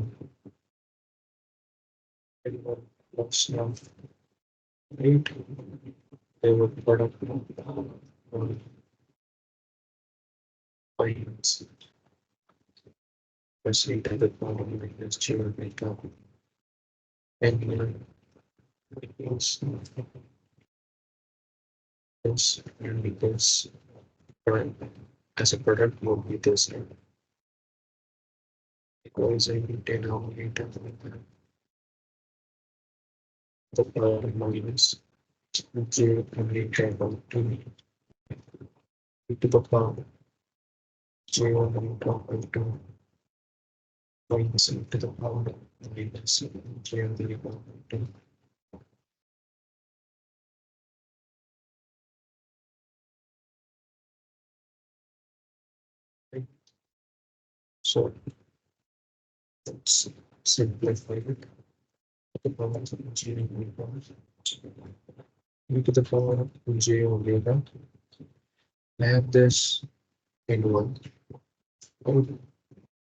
Speaker 1: and 1 loss of 8. They were product of minus plus 8 to the power minus j omega and 1 loss of this and this product as a product would be this equals a denominator the power minus j omega by 2 to the power j omega by 2 minus e to the power minus j omega by 2. Right? So let's simplify it. The power of j omega e to the power of j omega. I have this in 1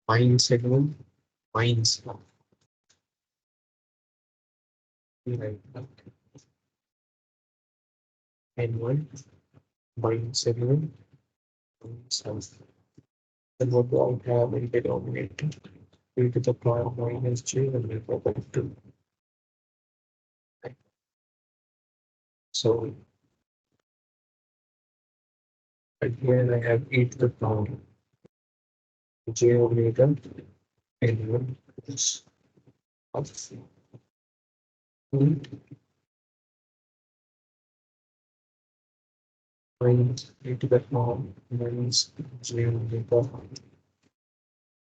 Speaker 1: mine segment minus right and 1 mine segment minus. Then what do I have in denominator? E to the power minus j omega by 2. Right? So again I have e to the power j omega and 1 is of point e to the power minus j omega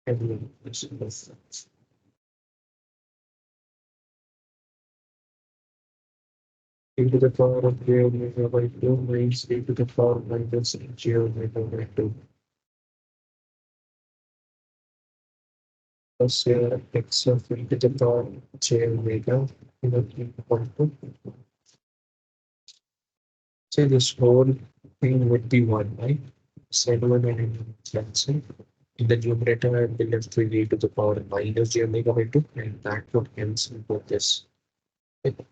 Speaker 1: everyone is this e to the power of j omega by 2 minus e to the power minus j omega by 2 plus x of e to the power j omega in the equal to. So this whole thing would be 1, right? So everyone and cancel. In the numerator, I will left with e to the power minus j omega by 2, and that would cancel both this. Okay.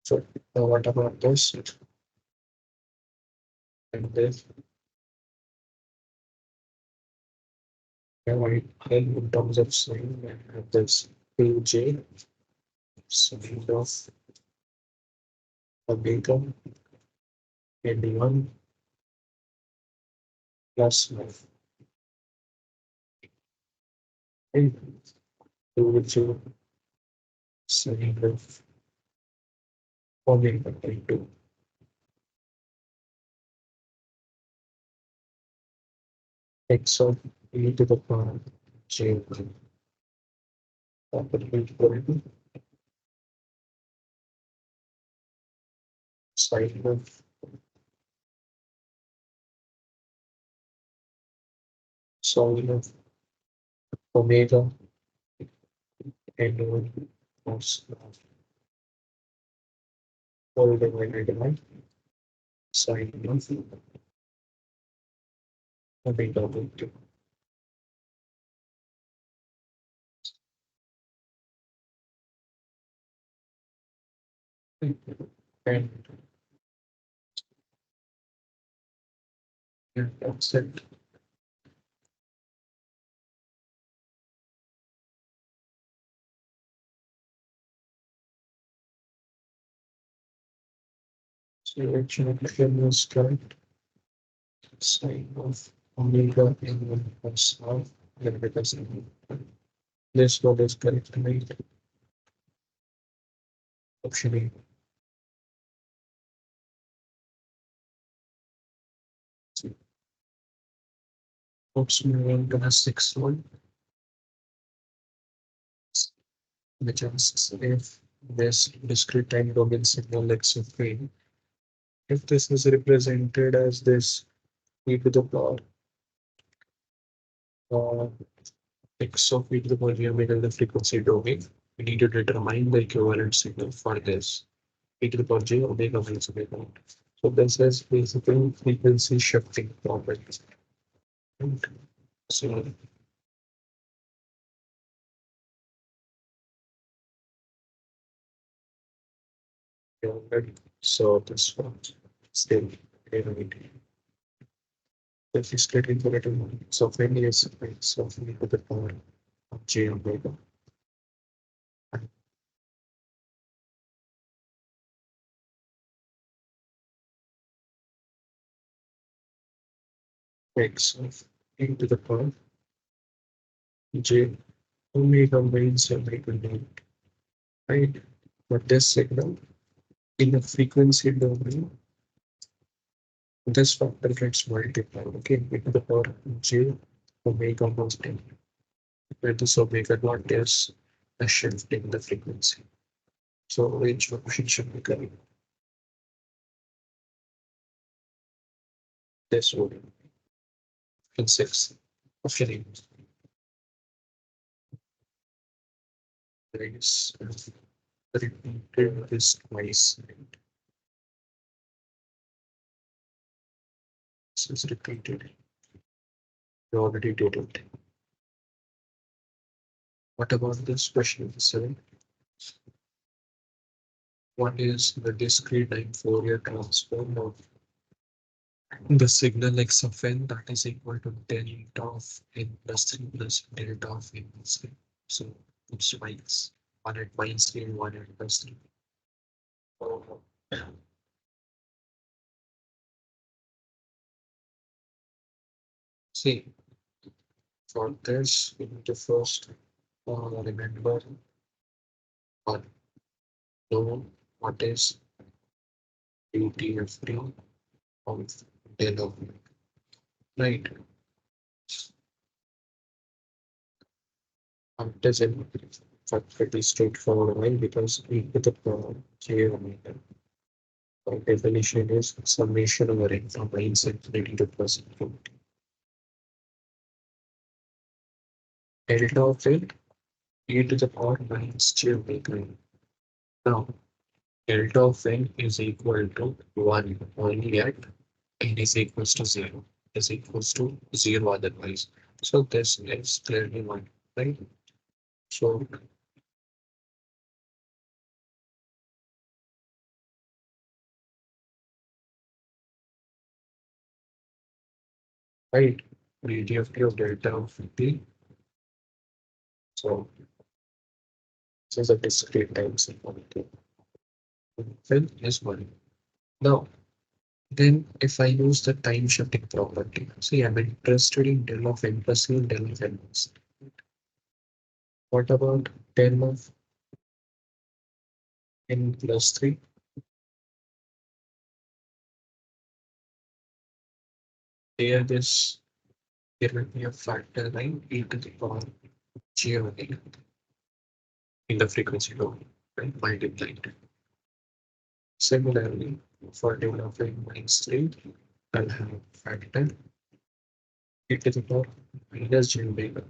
Speaker 1: So now what about this? And this, now I in terms of sign, I have this 2j sine of omega and 1 plus 1. And 2j sine of omega by 2. X of e to the power j that will be equal to sine of sine of omega and 1 plus all divided by sine of omega by 2. And yeah, that's it. So actually is correct. Sine of omega and 1 plus half and because this one is correct, right? Option A. Option A to the sixth one, which asks if this discrete time domain signal x of a, if this is represented as this e to the power uh, x of e to the power j omega in the frequency domain, we need to determine the equivalent signal for this e to the power j omega minus omega. So this is basically frequency shifting property. Right? So yeah, right. So this one still right. If you split into little so when is so e to the power of j omega x of e to the power j omega minus omega naught, right? But this signal in the frequency domain, this factor gets multiplied, okay, e to the power j omega naught n, where this omega naught is a shift in the frequency. So which option should be correct? This one. Option 6. Option 8. There is repeated this twice. This is repeated. We already did it. What about this question 7? What is the discrete time Fourier transform of the signal x of n that is equal to delta of n plus 3 plus delta of n plus 3? So it's minus 1 at minus 3 and 1 at plus 3. Oh. See, for this, we need to first remember or know what is UTF-3 of development, right? It is a pretty straightforward one because we put the J omega. By definition is summation over n from minus infinity to plus infinity. Delta of it e to the power minus j omega. Now, delta of n is equal to 1 only at n is equals to 0, is equals to 0 otherwise. So this is clearly 1, right? So, right, DFT of delta of t. So, this is a discrete time simultaneity. Then is 1. Now, then if I use the time shifting property, see, I'm interested in del of n plus c and del of n plus. What about del of n plus 3? There this there will be a factor line e to the power j omega in the frequency domain, right? Multiplied. Similarly, for del of n minus 3, I'll have factor e to the power minus j omega.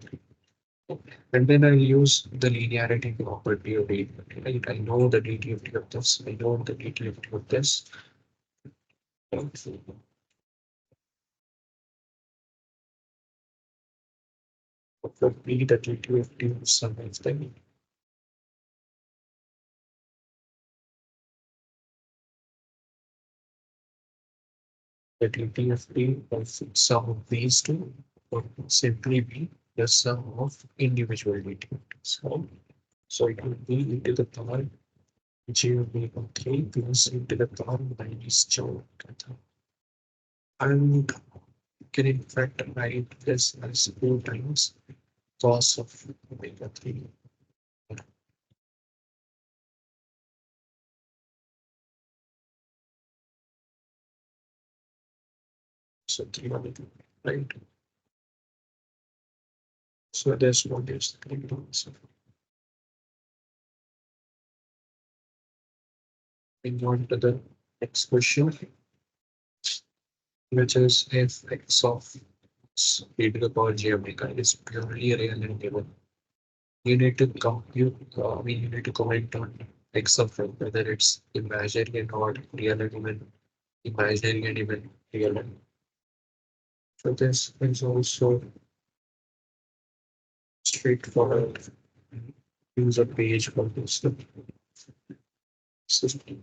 Speaker 1: And then I'll use the linearity property of it. Right? I know the DTFT of this, I know the DTFT of this. For me, the DTFT of some of them, the DTFT of some of these two would simply be the sum of individual DTFTs. So it will be e to the power j omega 3 plus e to the power minus j omega. And you can in fact write this as 2 times cos of omega 3. So 300, right? So this one is the correct answer. Moving on to the next question, which is if x of e to the power j omega is purely real and given, you need to compute, you need to comment on x of it, whether it's imaginary and not real and even imaginary and even real. So this is also straightforward. Use a page for this system.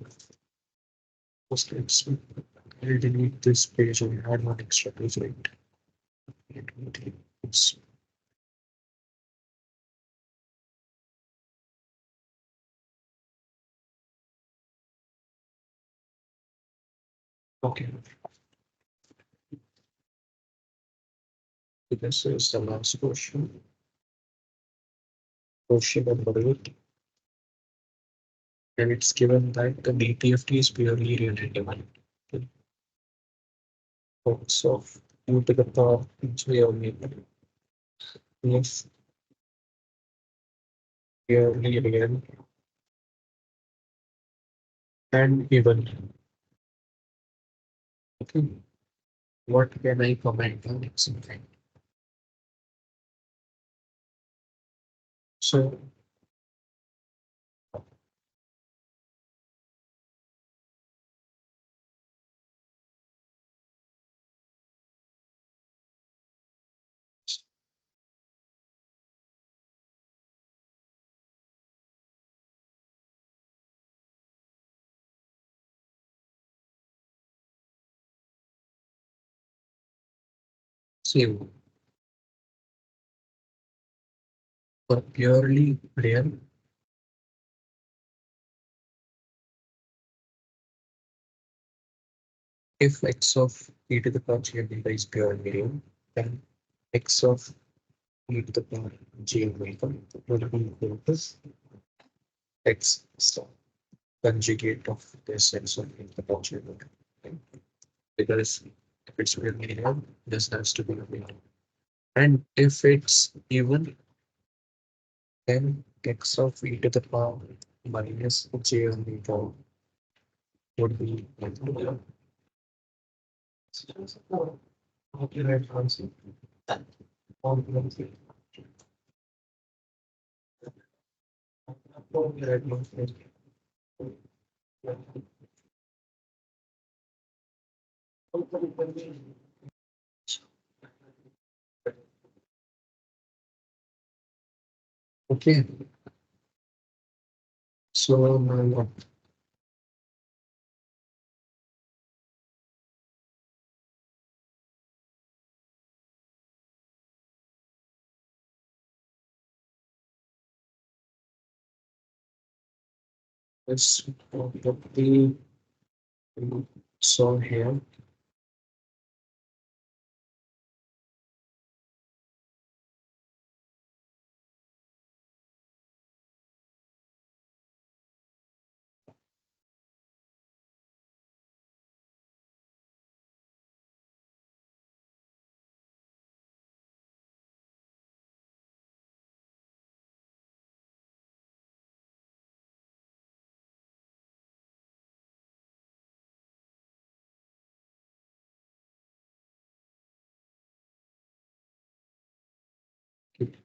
Speaker 1: First, I'll delete this page and add one extra page, right? It's okay. This is the last question. Question number 8. And it's given that the DTFT is purely relative. So u to the power j omega is purely real and even. Okay. What can I comment on it? Something. So see, for purely real, if x of e to the power j omega is purely real, then x of e to the power j omega will be equal to x star conjugate of this x of e to the power j omega. Right? Because if it's really real, this has to be real. And if it's even, then x of e to the power minus j omega would be equal to okay. So now let's put the so here.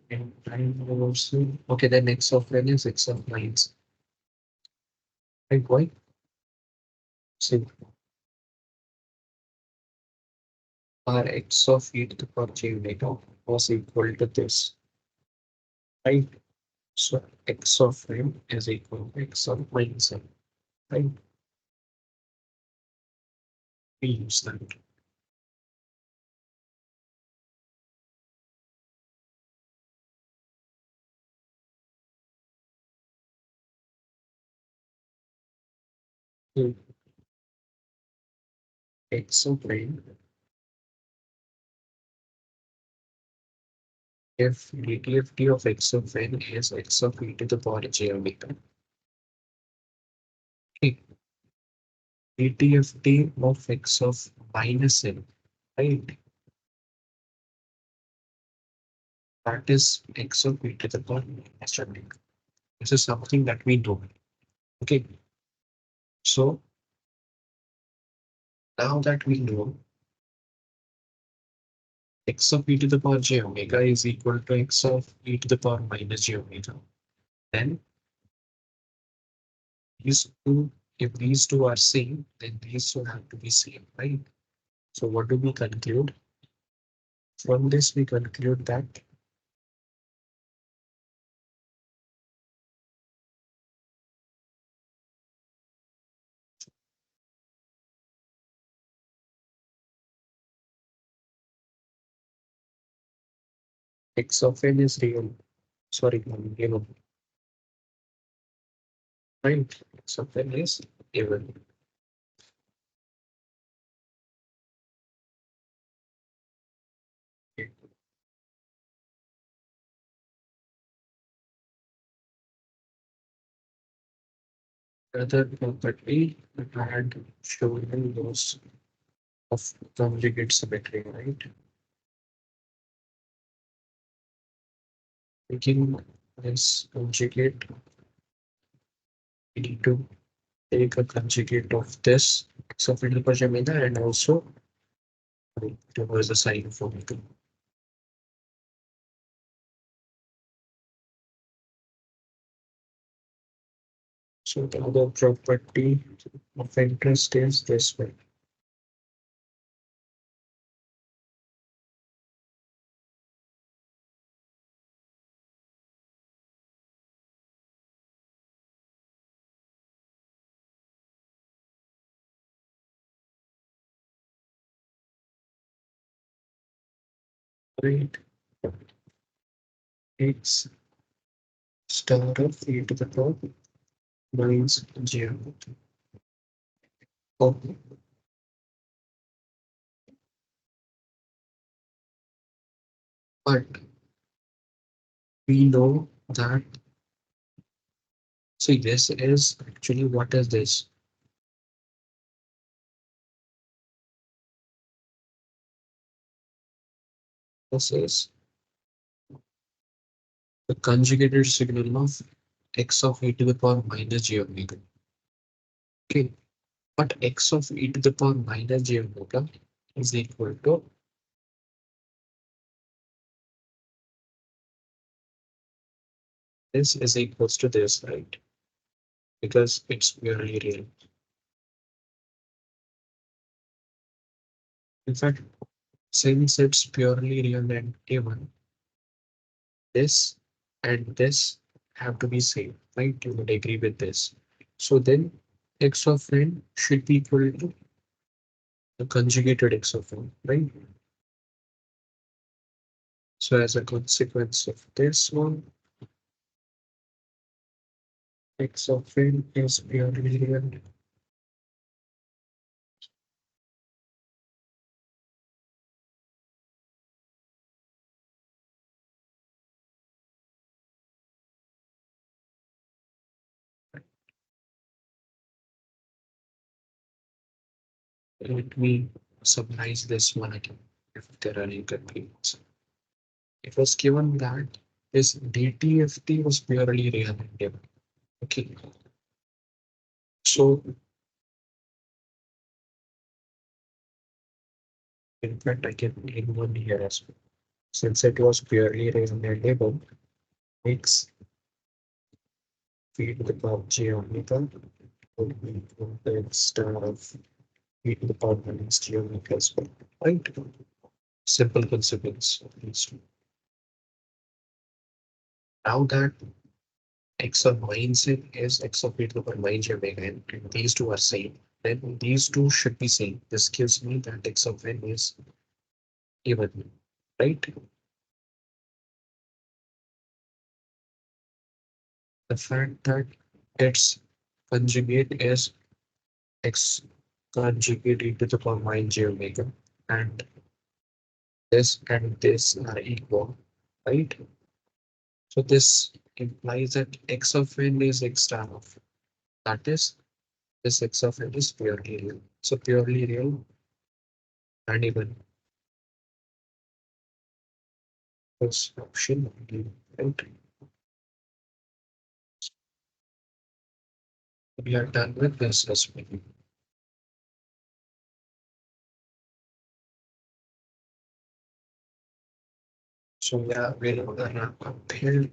Speaker 1: And time also. Okay, then x of n is x of nines. Right, why? So our x of e to the power j omega was equal to this. Right? So x of m is equal to x of minus m. Right? We use that. So x of n, if dtft of x of n is x of e to the power j omega. Okay. dtft of x of minus m. Right? That is x of e to the power minus j omega. This is something that we know. Okay. So now that we know x of e to the power j omega is equal to x of e to the power minus j omega, then these two, if these two are same, then these two have to be same, right? So what do we conclude? From this, we conclude that x of n is real. Sorry, given, right? X of n is given. Okay. Another property that I had shown you was of conjugate symmetry, right? Taking this conjugate, we need to take a conjugate of this x of e to the power omega and also reverse the sign of omega. So the other property of interest is this way. Right? X star of e to the power minus j. Okay. But we know that, see, this is actually, what is this? This is the conjugated signal of x of e to the power minus j omega. Okay, but x of e to the power minus j omega is equal to this is equals to this, right? Because it's purely real. In fact, since it's purely real and given, this and this have to be same, right? You would agree with this. So then x of n should be equal to the conjugated x of n, right? So as a consequence of this one, x of n is purely real. Let me summarize this one again if there are any confusions. It was given that this DTFT was purely real and given. Okay, so in fact I can name one here as well. Since it was purely real and given, x e to the power j omega would be equal to x star of e to the power minus j omega as well. Right? Simple consequence of these two. Now that x of mindset is x of e to the power minus j omega, and these two are same, then these two should be same. This gives me that x of n is even, right? The fact that its conjugate is x conjugate e to the power minus j omega, and this are equal, right? So this implies that x of n is x star of, that is, this x of n is purely real. So purely real and even, this option only, right? We are done with this aspect. So yeah, we're gonna compare.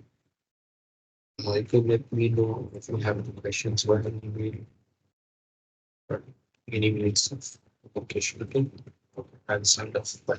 Speaker 1: You can let me know if you have any questions or any email or any minutes of location. Okay, I'll sign off. Bye.